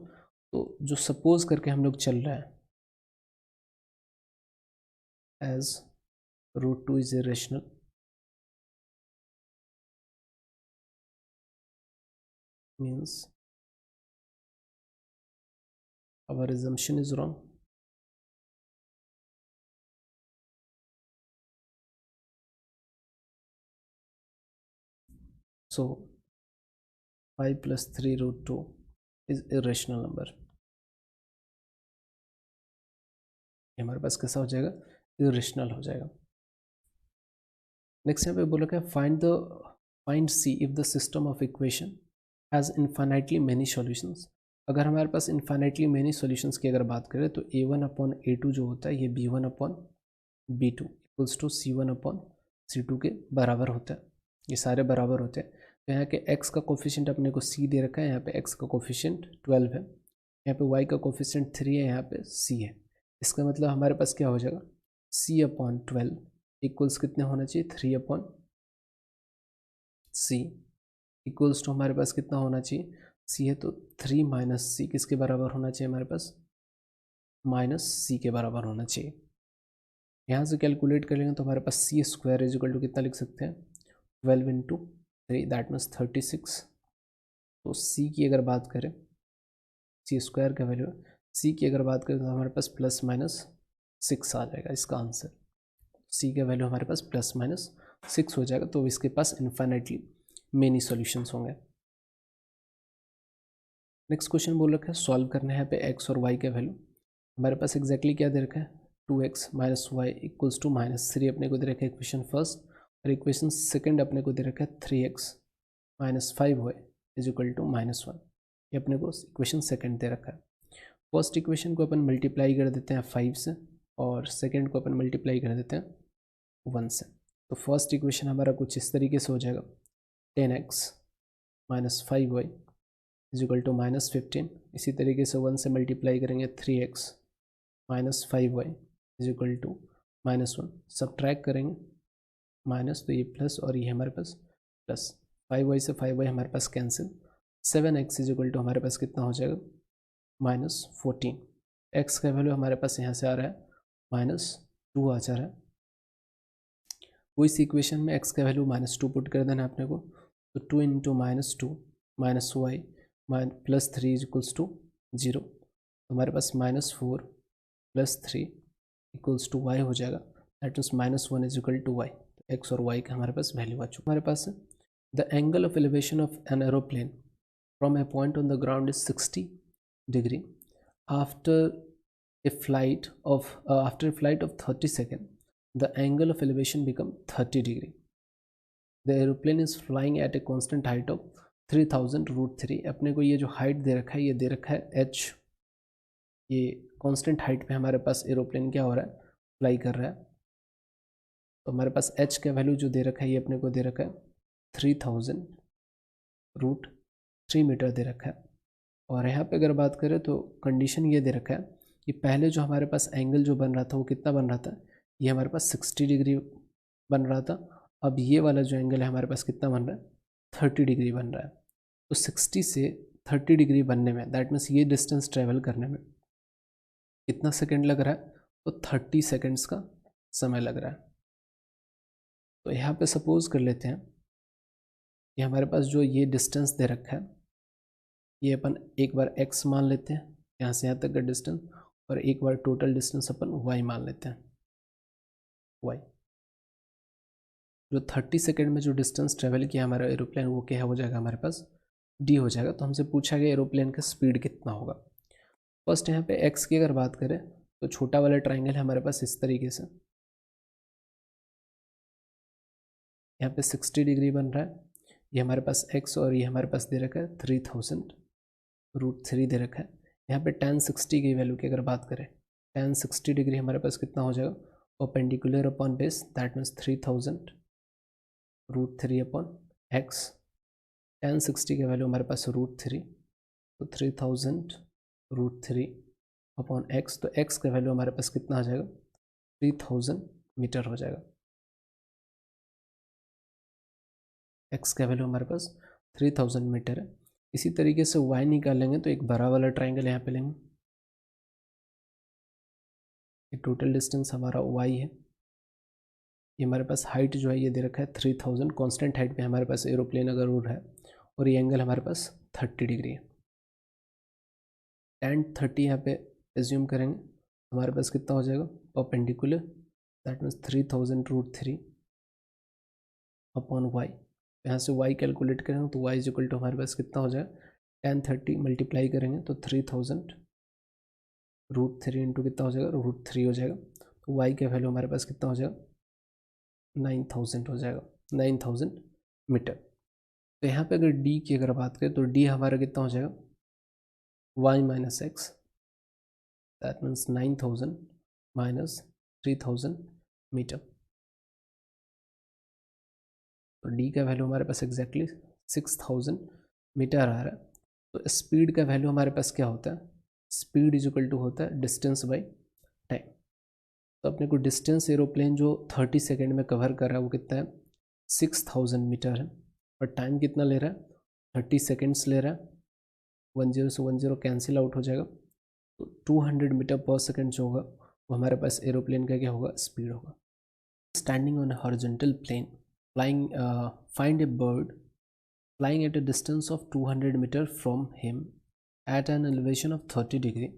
तो जो सपोज करके हम लोग चल रहे हैं as root 2 is irrational, means our assumption is wrong. So 5 plus 3 root 2 is irrational number। हमारे पास कैसा हो जाएगा irrational हो जाएगा। नेक्स्ट यहाँ पे बोला क्या find see if the system of equation has infinitely many solutions. अगर हमारे पास इन्फाइनाइटली मैनी सॉल्यूशंस की अगर बात करें तो a1 अपॉन a2 जो होता है ये b1 upon b2 equals to c1 upon c2 के बराबर होता है। ये सारे बराबर होते हैं। तो यहाँ के x का कोफिशिएंट अपने को c दे रखा है, यहाँ पे x का कोफिशिएंट 12 है, यहाँ पे y का कोफिशिएंट 3 है, यहाँ पे c है। इसका मतलब हमारे पास क्या हो जाएगा c अपॉन 12 इक्वल्स कितने होना चाहिए 3 अपॉन c इक्वल्स टू हमारे पास कितना होना चाहिए c है तो 3 माइनस सी किसके बराबर होना चाहिए हमारे पास माइनस सी के बराबर होना चाहिए। यहाँ से कैलकुलेट कर लेंगे तो हमारे पास सी स्क्वायर इज इक्वल टू कितना लिख सकते हैं 12 इंटू 3 दैट मीन्स 36 तो सी की अगर बात करें, सी स्क्वायर का वैल्यू, सी की अगर बात करें तो हमारे पास +-6 आ जाएगा इसका आंसर। सी का वैल्यू हमारे पास +-6 हो जाएगा, तो इसके पास इन्फाइनाइटली मेनी सॉल्यूशंस होंगे। नेक्स्ट क्वेश्चन बोल रखा है सॉल्व करना है यहाँ पे एक्स और वाई का वैल्यू। हमारे पास एग्जैक्टली क्या दे रखा है, 2x - y = -3 अपने को दे रखा है इक्वेशन फर्स्ट, और इक्वेशन सेकंड अपने को दे रखा है 3x - 5y = -1। ये अपने को इक्वेशन सेकंड दे रखा है। फर्स्ट इक्वेशन को अपन मल्टीप्लाई कर देते हैं 5 से, और सेकंड को अपन मल्टीप्लाई कर देते हैं 1 से। तो फर्स्ट इक्वेशन हमारा कुछ इस तरीके से हो जाएगा, 10x - 5y = -15। इसी तरीके से 1 से मल्टीप्लाई करेंगे 3x - 5y = -1। सब्ट्रैक्ट करेंगे माइनस, तो ये प्लस और ये हमारे पास प्लस, 5y से 5y हमारे पास कैंसिल, 7x = हमारे पास कितना हो जाएगा, -14। x का वैल्यू हमारे पास यहाँ से आ रहा है -2 आ जा रहा है। वो इस इक्वेशन में x का वैल्यू -2 पुट कर देना है अपने को, तो 2 × -2 -y +3 = 0। हमारे पास -4 + 3 = y हो जाएगा, दैट मीन्स -1 = y। एक्स और वाई का हमारे पास वैल्यू आ चुका हमारे पास है। The angle of elevation of an aeroplane from A point on the ground is 60 degree after a flight of 30 seconds, the angle of elevation become 30 degree. The aeroplane is flying at a constant height of 3000√3। अपने को ये जो हाइट दे रखा है, ये दे रखा है h, ये कांस्टेंट हाइट पे हमारे पास एरोप्लेन क्या हो रहा है, फ्लाई कर रहा है। तो हमारे पास h का वैल्यू जो दे रखा है, ये अपने को दे रखा है 3000√3 मीटर दे रखा है। और यहाँ पे अगर बात करें तो कंडीशन ये दे रखा है कि पहले जो हमारे पास एंगल जो बन रहा था वो कितना बन रहा था, ये हमारे पास 60 डिग्री बन रहा था। अब ये वाला जो एंगल है हमारे पास कितना बन रहा है, 30 डिग्री बन रहा है। तो 60 से 30 डिग्री बनने में, दैट मीन्स ये डिस्टेंस ट्रेवल करने में कितना सेकेंड लग रहा है, तो 30 सेकेंड्स का समय लग रहा है। तो यहाँ पे सपोज कर लेते हैं कि हमारे पास जो ये डिस्टेंस दे रखा है, ये अपन एक बार x मान लेते हैं यहाँ से यहाँ तक का डिस्टेंस, और एक बार टोटल डिस्टेंस अपन y मान लेते हैं, y। जो 30 सेकेंड में जो डिस्टेंस ट्रेवल किया हमारा एरोप्लेन, वो क्या हो जाएगा हमारे पास, d हो जाएगा। तो हमसे पूछा गया एरोप्लेन का स्पीड कितना होगा। फर्स्ट यहाँ पे x की अगर बात करें तो छोटा वाला ट्राइंगल है हमारे पास इस तरीके से, यहाँ पे 60 डिग्री बन रहा है, ये हमारे पास x और ये हमारे पास दे रखा है 3000√3 दे रखा है। यहाँ पे tan 60 की वैल्यू की अगर बात करें, tan 60 डिग्री हमारे पास कितना हो जाएगा, perpendicular upon base, that means 3000√3 upon x। tan 60 की वैल्यू हमारे पास √3, तो 3000√3 अपॉन x, तो x का वैल्यू हमारे पास कितना आ जाएगा, 3000 मीटर हो जाएगा। x का वैल्यू हमारे पास 3000 मीटर है। इसी तरीके से y निकालेंगे तो एक बड़ा वाला ट्राइंगल यहाँ पे लेंगे, ये टोटल डिस्टेंस हमारा y है, ये हमारे पास हाइट जो है ये दे रखा है 3000, कांस्टेंट हाइट पे हमारे पास एरोप्लेन अगर उड़ रहा है, और ये एंगल हमारे पास 30 डिग्री है। tan 30 यहाँ पे एज्यूम करेंगे, हमारे पास कितना हो जाएगा, perpendicular, that means 3000√3 upon y। यहाँ से y कैलकुलेट करेंगे तो y = हमारे पास कितना हो जाएगा, tan 30 मल्टीप्लाई करेंगे तो 3000√3 इंटू कितना हो जाएगा, √3 हो जाएगा। तो y का वैल्यू हमारे पास कितना हो जाएगा, 9000 हो जाएगा, 9000 मीटर। तो यहाँ पे अगर d की अगर बात करें तो d हमारा कितना हो जाएगा, y - x, that means 9000 - 3000 metre. तो d का वैल्यू हमारे पास एग्जैक्टली 6000 मीटर आ रहा है। तो स्पीड का वैल्यू हमारे पास क्या होता है, स्पीड = होता है डिस्टेंस बाई टाइम। तो अपने को डिस्टेंस एरोप्लेन जो 30 सेकेंड में कवर कर रहा है वो कितना है, 6000 मीटर है, और टाइम कितना ले रहा है, 30 सेकेंड्स ले रहा है। 10 से 10 कैंसिल आउट हो जाएगा, तो 200 मीटर पर सेकेंड जो होगा वो हमारे पास एरोप्लेन का क्या होगा, स्पीड होगा। Standing on horizontal plane, flying find a bird flying at a distance of 200 meter from him at an elevation of 30 degree.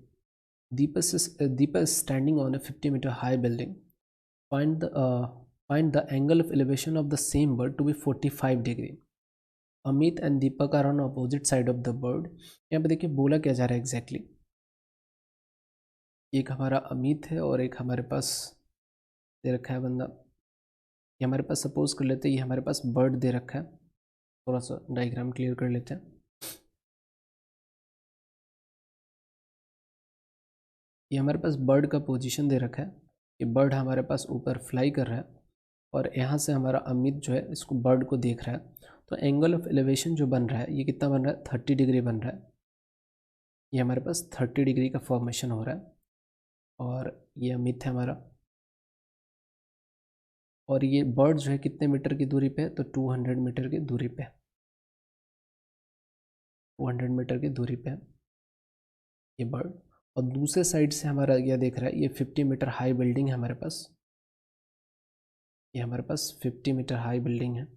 Deepa is standing on a 50 meter high building. Find the angle of elevation of the same bird to be 45 degree. Amit and Deepak are on opposite side of the bird. यहाँ पे देखिए बोला क्या जा रहा है एग्जैक्टली. एक हमारा अमित है और एक हमारे पास दे रखा है बंदा. ये हमारे पास सपोज कर लेते हैं, ये हमारे पास बर्ड दे रखा है. थोड़ा सा डायग्राम क्लियर कर लेते हैं. ये हमारे पास बर्ड का पोजीशन दे रखा है. ये बर्ड हमारे पास ऊपर फ्लाई कर रहा है और यहाँ से हमारा अमित जो है इसको बर्ड को देख रहा है. तो एंगल ऑफ एलिवेशन जो बन रहा है ये कितना बन रहा है, 30 डिग्री बन रहा है. ये हमारे पास 30 डिग्री का फॉर्मेशन हो रहा है. और ये अमित है हमारा, और ये बर्ड जो है कितने मीटर की दूरी पे है, तो 200 मीटर की दूरी पे है. 200 मीटर की दूरी पे है ये बर्ड. और दूसरे साइड से हमारा यह देख रहा है, ये 50 मीटर हाई बिल्डिंग है हमारे पास. ये हमारे पास 50 मीटर हाई बिल्डिंग है.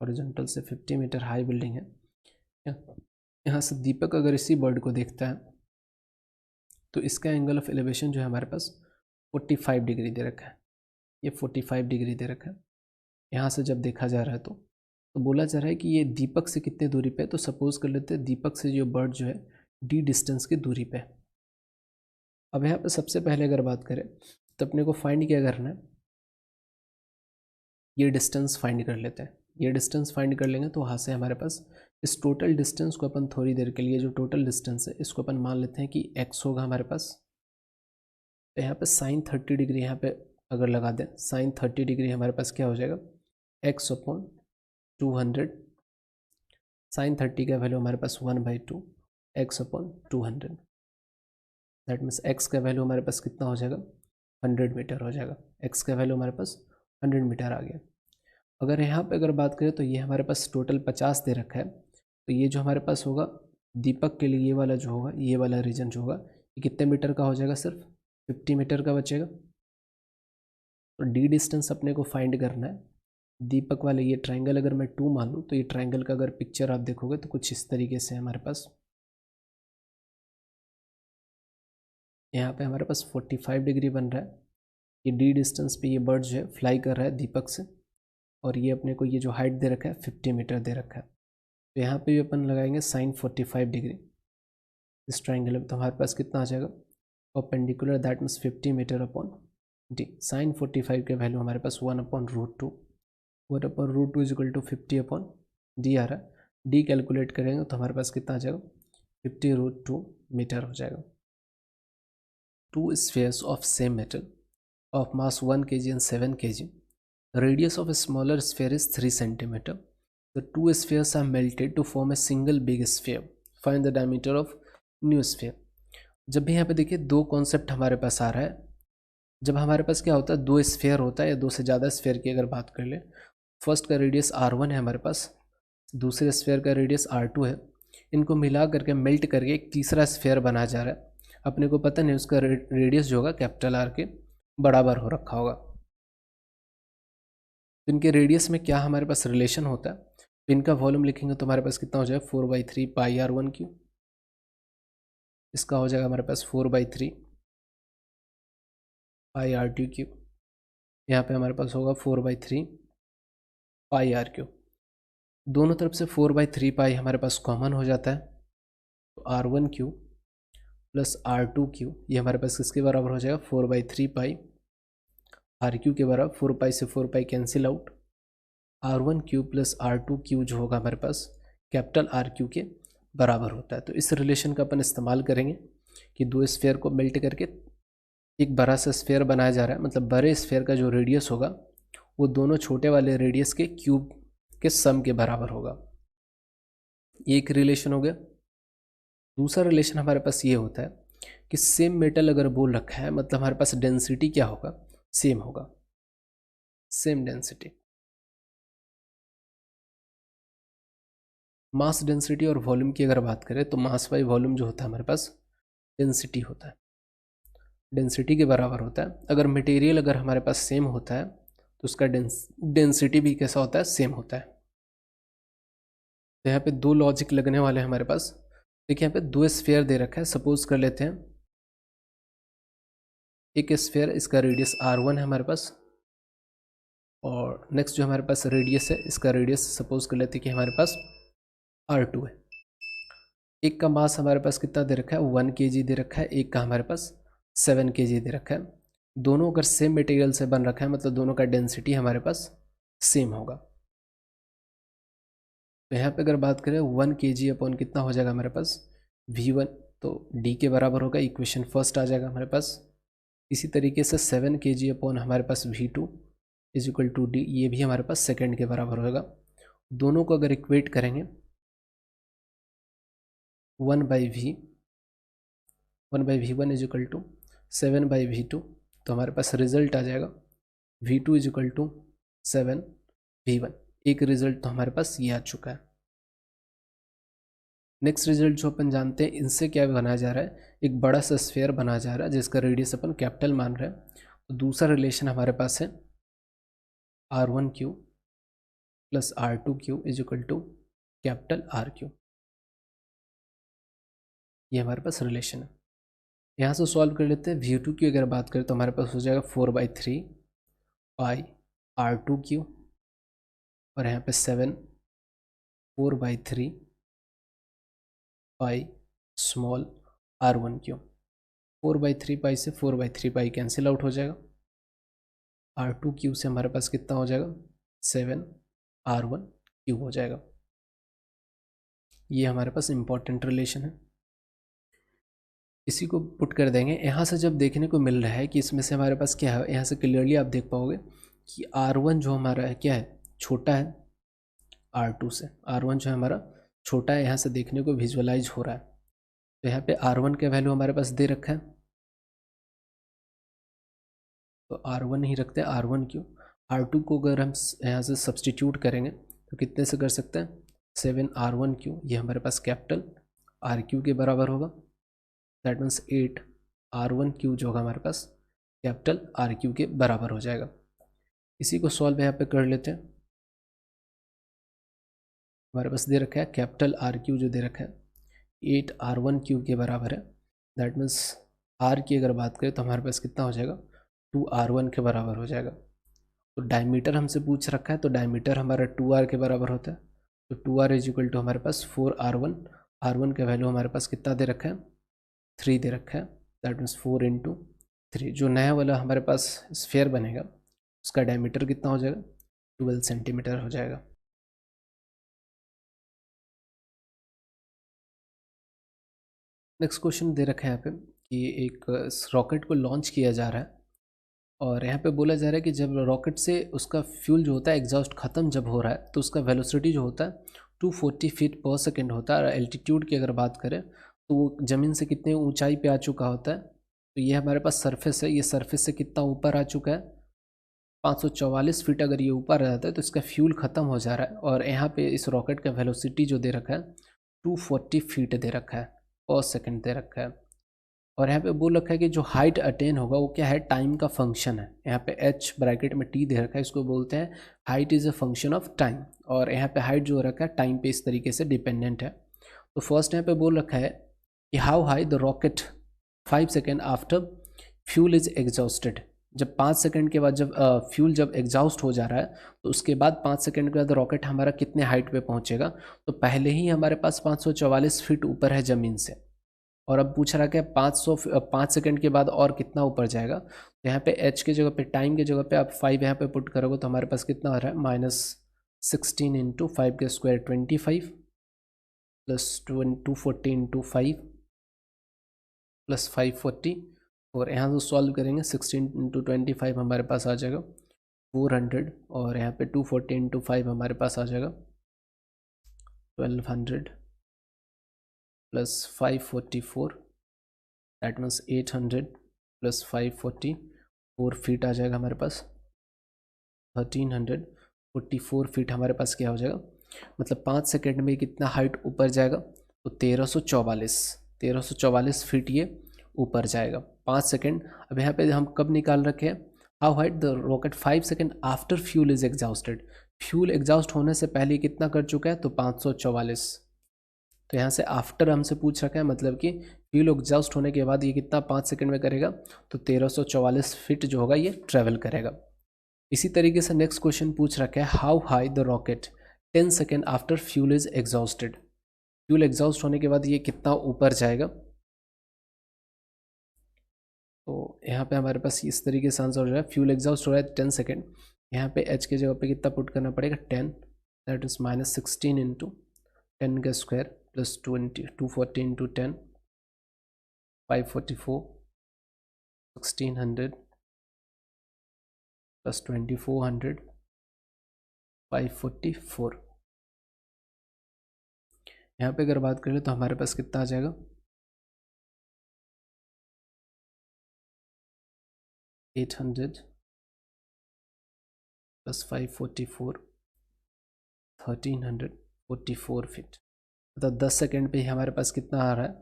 हॉरिजॉन्टल से 50 मीटर हाई बिल्डिंग है. यहाँ से दीपक अगर इसी बर्ड को देखता है तो इसका एंगल ऑफ एलिवेशन जो है हमारे पास 45 डिग्री दे रखा है. ये 45 डिग्री दे रखा है. यहाँ से जब देखा जा रहा है तो बोला जा रहा है कि ये दीपक से कितने दूरी पे है. तो सपोज कर लेते हैं दीपक से जो बर्ड जो है डी डिस्टेंस की दूरी पे है. अब यहाँ पे सबसे पहले अगर बात करें तो अपने को फाइंड क्या करना है, ये डिस्टेंस फाइंड कर लेते हैं. ये डिस्टेंस फाइंड कर लेंगे तो वहाँ से हमारे पास इस टोटल डिस्टेंस को अपन थोड़ी देर के लिए, जो टोटल डिस्टेंस है इसको अपन मान लेते हैं कि x होगा हमारे पास. तो यहाँ पे साइन 30 डिग्री यहाँ पे अगर लगा दें, साइन 30 डिग्री हमारे पास क्या हो जाएगा, x अपॉन 200. साइन 30 का वैल्यू हमारे पास 1/2 x upon 200. That means x का वैल्यू हमारे पास कितना हो जाएगा, 100 मीटर हो जाएगा. x का वैल्यू हमारे पास 100 मीटर आ गया. अगर यहाँ पे अगर बात करें तो ये हमारे पास टोटल 50 दे रखा है. तो ये जो हमारे पास होगा दीपक के लिए, ये वाला जो होगा, ये वाला रीजन जो होगा ये कितने मीटर का हो जाएगा, सिर्फ 50 मीटर का बचेगा. तो डी डिस्टेंस अपने को फाइंड करना है. दीपक वाले ये ट्राइंगल अगर मैं 2 मान लूँ तो ये ट्राइंगल का अगर पिक्चर आप देखोगे तो कुछ इस तरीके से हमारे पास, यहाँ पे हमारे पास 45 डिग्री बन रहा है. ये डी डिस्टेंस पे ये बर्ड जो है फ्लाई कर रहा है दीपक से, और ये अपने को ये जो हाइट दे रखा है 50 मीटर दे रखा है. तो यहाँ पे भी अपन लगाएंगे साइन 45 डिग्री इस ट्राइंगल में. तो हमारे पास कितना आ जाएगा, perpendicular, that means 50 metre upon d. Sine 45 के वैल्यू हमारे पास 1/√2. 1/√2 is equal to 50 upon d आ रहा है. डी कैलकुलेट करेंगे तो हमारे पास कितना आ जाएगा, 50√2 मीटर हो जाएगा. 2 spheres of same metal of mass 1 kg and 7 kg. The radius of a smaller sphere is 3 cm. The 2 spheres are melted to form a single big sphere. Find the diameter of new sphere. जब भी यहाँ पे देखिए दो कॉन्सेप्ट हमारे पास आ रहा है. जब हमारे पास क्या होता है, दो स्फेयर होता है या दो से ज़्यादा स्फेयर की अगर बात कर ले, फर्स्ट का रेडियस r1 है हमारे पास, दूसरे स्फेयर का रेडियस r2 है. इनको मिला करके मेल्ट करके एक तीसरा स्फेयर बना जा रहा है. अपने को पता नहीं उसका रेडियस जो होगा कैपिटल R के बराबर हो रखा होगा. तो इनके रेडियस में क्या हमारे पास रिलेशन होता है, तो इनका वॉल्यूम लिखेंगे तो हमारे पास कितना हो जाएगा, 4/3 पाई r1 क्यूब. इसका हो जाएगा हमारे पास 4/3 पाई r2 क्यूब. यहाँ पे हमारे पास होगा 4/3 पाई r क्यूब. दोनों तरफ से 4/3 पाई हमारे पास कॉमन हो जाता है. तो r1 cube plus r2 cube ये हमारे पास किसके बराबर हो जाएगा, 4/3 पाई r क्यूब के बराबर. 4 पाई से 4 pi cancel out. r1 cube plus r2 cube जो होगा हमारे पास कैपिटल R क्यूब के बराबर होता है. तो इस रिलेशन का अपन इस्तेमाल करेंगे कि दो स्फेयर को मेल्ट करके एक बड़ा सा स्फेयर बनाया जा रहा है. मतलब बड़े स्फेयर का जो रेडियस होगा वो दोनों छोटे वाले रेडियस के क्यूब के सम के बराबर होगा. एक रिलेशन हो गया. दूसरा रिलेशन हमारे पास ये होता है कि सेम मेटल अगर बोल रखा है, मतलब हमारे पास डेंसिटी क्या होगा, सेम होगा, सेम डेंसिटी. मास डेंसिटी और वॉल्यूम की अगर बात करें तो मास बाई वॉल्यूम जो होता है हमारे पास डेंसिटी होता है, डेंसिटी के बराबर होता है. अगर मटेरियल अगर हमारे पास सेम होता है तो उसका डेंसिटी भी कैसा होता है, सेम होता है. तो यहाँ पे दो लॉजिक लगने वाले हैं हमारे पास। देखिए यहाँ पे दो स्फीयर दे रखा है, सपोज कर लेते हैं एक स्फीयर, इसका रेडियस r1 है हमारे पास, और नेक्स्ट जो हमारे पास रेडियस है, इसका रेडियस सपोज कर लेते हैं कि हमारे पास r2 है। एक का मास हमारे पास कितना दे रखा है, 1 kg दे रखा है, एक का हमारे पास 7 kg दे रखा है। दोनों अगर सेम मटेरियल से बन रखा है, मतलब दोनों का डेंसिटी हमारे पास सेम होगा। तो यहाँ पे अगर बात करें 1 kg अपॉन कितना हो जाएगा हमारे पास V1, तो D के बराबर होगा, इक्वेशन फर्स्ट आ जाएगा हमारे पास। इसी तरीके से 7 kg अपॉन हमारे पास V2 is equal to D, ये भी हमारे पास सेकेंड के बराबर होगा। दोनों को अगर इक्वेट करेंगे 1/V1 is equal to 7/V2, तो हमारे पास रिजल्ट आ जाएगा V2 is equal to 7V1। एक रिजल्ट तो हमारे पास ये आ चुका है। नेक्स्ट रिजल्ट जो अपन जानते हैं, इनसे क्या बनाया जा रहा है, एक बड़ा सा स्फीयर बनाया जा रहा है जिसका रेडियस अपन कैपिटल मान रहे हैं। तो दूसरा रिलेशन हमारे पास है r1 Q plus r2 Q is equal to capital R Q. ये हमारे पास रिलेशन है। यहाँ से सॉल्व कर लेते हैं। V2 की अगर बात करें तो हमारे पास हो जाएगा 4/3 पाई r2 क्यू, और यहाँ पे 7 4/3 पाई स्मॉल r1 क्यू। 4/3 पाई से 4/3 पाई कैंसिल आउट हो जाएगा। r2 क्यू से हमारे पास कितना हो जाएगा, 7 r1 क्यूब हो जाएगा। ये हमारे पास इंपॉर्टेंट रिलेशन है, इसी को पुट कर देंगे। यहाँ से जब देखने को मिल रहा है कि इसमें से हमारे पास क्या है, यहाँ से क्लियरली आप देख पाओगे कि r1 जो हमारा है क्या है, छोटा है r2 से। r1 जो है हमारा छोटा है, यहाँ से देखने को विजुअलाइज हो रहा है। तो यहाँ पे r1 का वैल्यू हमारे पास दे रखा है, तो r1 ही रखते हैं, r1 क्यों। r2 को अगर हम यहाँ से सब्सटीट्यूट करेंगे तो कितने से कर सकते हैं, 7 r1 क्यू, ये हमारे पास कैपिटल R क्यू के बराबर होगा। दैट मीन्स 8 r1 क्यू जो होगा हमारे पास कैपिटल R क्यू के बराबर हो जाएगा। इसी को सॉल्व यहाँ पे कर लेते हैं। हमारे पास दे रखा है कैपिटल R क्यू जो दे रखा है 8 r1 क्यू के बराबर है। दैट मीन्स R की अगर बात करें तो हमारे पास कितना हो जाएगा, 2 r1 के बराबर हो जाएगा। तो डायमीटर हमसे पूछ रखा है, तो डायमीटर हमारा 2r के बराबर होता है। तो 2r इज इक्वल टू हमारे पास 4r1, r1 का वैल्यू हमारे पास कितना दे रखा है, 3 दे रखा है। That means 4 × 3। जो नया वाला हमारे पास स्फीयर बनेगा उसका डायमीटर कितना हो जाएगा, 12 सेंटीमीटर हो जाएगा। नेक्स्ट क्वेश्चन दे रखा है यहाँ पे कि एक रॉकेट को लॉन्च किया जा रहा है, और यहाँ पे बोला जा रहा है कि जब रॉकेट से उसका फ्यूल जो होता है एग्जॉस्ट ख़त्म जब हो रहा है तो उसका वेलोसिटी जो होता है 240 फीट पर सेकेंड होता है। और एल्टीट्यूड की अगर बात करें तो वो ज़मीन से कितने ऊंचाई पे आ चुका होता है। तो ये हमारे पास सरफेस है, ये सरफेस से कितना ऊपर आ चुका है, 544 फीट अगर ये ऊपर आ जाता है तो इसका फ्यूल ख़त्म हो जा रहा है। और यहाँ पे इस रॉकेट का वेलोसिटी जो दे रखा है 240 फीट दे रखा है पर सेकेंड दे रखा है। और यहाँ पे बोल रखा है कि जो हाइट अटेन होगा वो क्या है, टाइम का फंक्शन है। यहाँ पे h ब्रैकेट में t दे रखा है, इसको बोलते हैं height is a function of time. और यहाँ पे हाइट जो रखा है टाइम पे इस तरीके से डिपेंडेंट है। तो फर्स्ट यहाँ पे बोल रखा है कि how high the rocket 5 second after fuel is exhausted. जब 5 सेकेंड के बाद जब फ्यूल जब एग्जॉस्ट हो जा रहा है तो उसके बाद 5 सेकेंड के बाद रॉकेट हमारा कितने हाइट पे पहुँचेगा। तो पहले ही हमारे पास 544 फीट ऊपर है ज़मीन से, और अब पूछ रहा है 5 सेकंड के बाद और कितना ऊपर जाएगा। तो यहाँ पे h के जगह पे, टाइम के जगह पे आप 5 यहाँ पे पुट करोगे तो हमारे पास कितना आ रहा है, -16 × 5 के स्क्वायर 25 प्लस 240 × 5 प्लस 540। और यहाँ से सॉल्व करेंगे 16 × 25 हमारे पास आ जाएगा 400, और यहाँ पे 240 × 5 हमारे पास आ जाएगा 1200 plus 544। That means 800 plus 544 feet आ जाएगा हमारे पास। 1344 फीट हमारे पास क्या हो जाएगा, मतलब 5 सेकेंड में कितना हाइट ऊपर जाएगा, तो 1344 फीट ये ऊपर जाएगा 5 सेकेंड। अब यहाँ पे हम कब निकाल रखे हैं, how height the rocket 5 second after fuel is exhausted. Fuel exhaust होने से पहले कितना कर चुका है, तो 544। तो यहाँ से आफ्टर हमसे पूछ रखा है, मतलब कि फ्यूल एग्जॉस्ट होने के बाद ये कितना 5 सेकंड में करेगा, तो 1344 फीट जो होगा ये ट्रेवल करेगा। इसी तरीके से नेक्स्ट क्वेश्चन पूछ रखा है, how high the rocket 10 second after fuel is exhausted. Fuel exhaust होने के बाद ये कितना ऊपर जाएगा। तो यहाँ पे हमारे पास इस तरीके से आंसर हो जाएगा, फ्यूल एग्जॉस्ट हो रहा है 10 सेकेंड, यहाँ पे एच के जगह पे कितना पुट करना पड़ेगा 10, दैट इज -16 इंटू 10 का स्क्वायर प्लस 240 इंटू 10, 544, 1600 प्लस 2400, 544। यहाँ पे अगर बात करें तो हमारे पास कितना आ जाएगा, 800 प्लस 544, 1344 फीट। मतलब 10 सेकेंड पे ही हमारे पास कितना आ रहा है,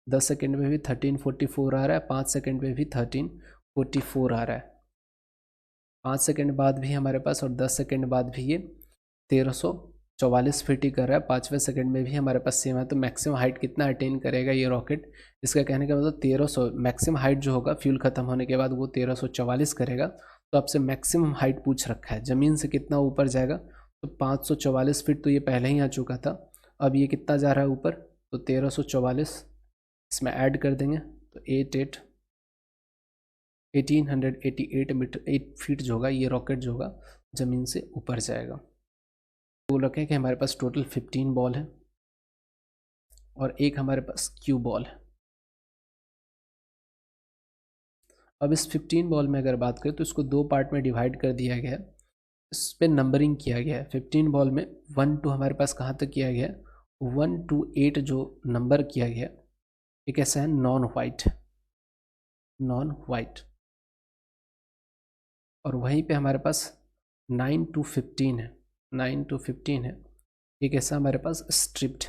10 सेकेंड में भी 1344 आ रहा है, 5 सेकेंड में भी 1344 आ रहा है, 5 सेकेंड बाद भी हमारे पास और 10 सेकेंड बाद भी ये 1344 फीट ही कर रहा है, 5वें सेकेंड में भी हमारे पास सेम है। तो मैक्सिमम हाइट कितना अटेन करेगा ये रॉकेट, इसका कहने का मतलब 1300 मैक्सिमम हाइट जो होगा फ्यूल खत्म होने के बाद वो 1344 करेगा। तो आपसे मैक्सिमम हाइट पूछ रखा है, ज़मीन से कितना ऊपर जाएगा, तो 544 फीट तो ये पहले ही आ चुका था, अब ये कितना जा रहा है ऊपर, तो 1344 इसमें ऐड कर देंगे, तो 1888 मीटर 8 फीट जो होगा ये रॉकेट जो होगा ज़मीन से ऊपर जाएगा। बोल रखे हैं कि हमारे पास टोटल 15 बॉल है और एक हमारे पास क्यू बॉल है। अब इस 15 बॉल में अगर बात करें तो इसको दो पार्ट में डिवाइड कर दिया गया है, इस पर नंबरिंग किया गया है। 15 बॉल में 1 to हमारे पास कहाँ तक किया गया है, 1 to 8 जो नंबर किया गया ये कैसा है, नॉन वाइट। और वहीं पे हमारे पास 9 to 15 है, 9 to 15 है, ये कैसा हमारे पास स्ट्रिप्ड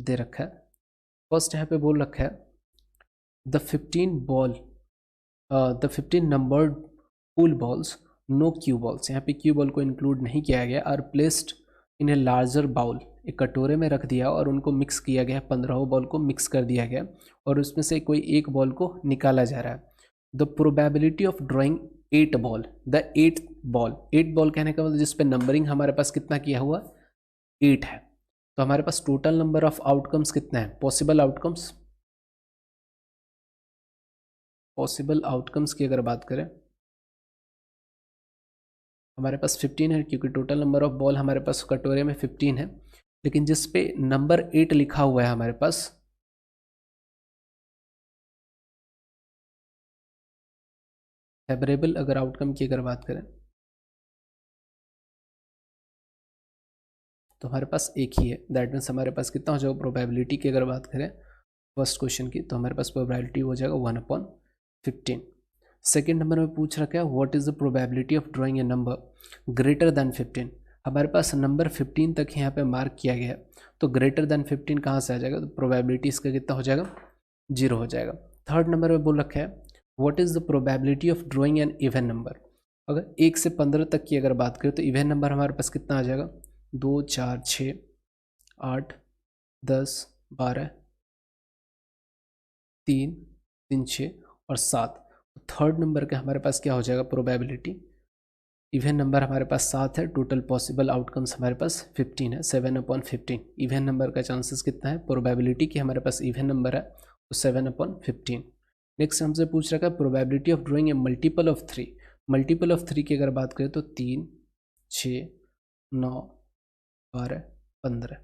दे रखा है। फर्स्ट यहाँ पे बोल रखा है the 15 numbered pool balls, no cue balls, यहाँ पे क्यू बॉल को इंक्लूड नहीं किया गया, are placed in a larger bowl, एक कटोरे में रख दिया और उनको मिक्स किया गया, 15 बॉल को मिक्स कर दिया गया और उसमें से कोई एक बॉल को निकाला जा रहा है। The probability of drawing 8 ball, the 8th ball कहने का मतलब जिसपे नंबरिंग हमारे पास कितना किया हुआ 8 है। तो हमारे पास टोटल नंबर ऑफ आउटकम्स कितना है, पॉसिबल आउटकम्स की अगर बात करें हमारे पास 15 है, क्योंकि टोटल नंबर ऑफ बॉल हमारे पास कटोरे में 15 है, लेकिन जिस पे नंबर 8 लिखा हुआ है हमारे पास, फेवरेबल अगर आउटकम की अगर बात करें तो हमारे पास एक ही है, दैट मीन्स हमारे पास कितना हो जाएगा, प्रोबेबिलिटी की अगर बात करें फर्स्ट क्वेश्चन की तो हमारे पास प्रोबेबिलिटी हो जाएगा 1/15। सेकेंड नंबर में पूछ रखा है what is the probability of drawing A number greater than 15, हमारे पास नंबर 15 तक यहाँ पे मार्क किया गया है, तो ग्रेटर देन 15 कहाँ से आ जाएगा, तो प्रोबेबिलिटी इसका कितना हो जाएगा, 0 हो जाएगा। थर्ड नंबर में बोल रखा है what is the probability of drawing an even number, अगर 1 से 15 तक की अगर बात करें तो इवन नंबर हमारे पास कितना आ जाएगा, 2 4 6 8 10 12 3 3 6 और 7। थर्ड नंबर का हमारे पास क्या हो जाएगा प्रोबेबिलिटी, इवन नंबर हमारे पास 7 है, टोटल पॉसिबल आउटकम्स हमारे पास 15 है, 7/15। इवन नंबर का चांसेस कितना है, प्रोबेबिलिटी की हमारे पास इवन नंबर है तो 7/15। नेक्स्ट हमसे पूछ रखा है probability of drawing A multiple of 3, multiple of 3 की अगर बात करें तो 3 6 9 12 15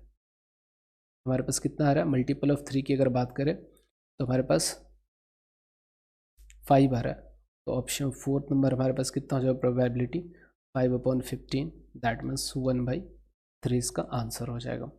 हमारे पास कितना आ रहा है, मल्टीपल ऑफ 3 की अगर बात करें तो हमारे पास 5 आ रहा है। तो ऑप्शन 4 नंबर हमारे पास कितना हो जाएगा प्रोबेबिलिटी 5/15, दैट मीन्स 1/3 इसका आंसर हो जाएगा।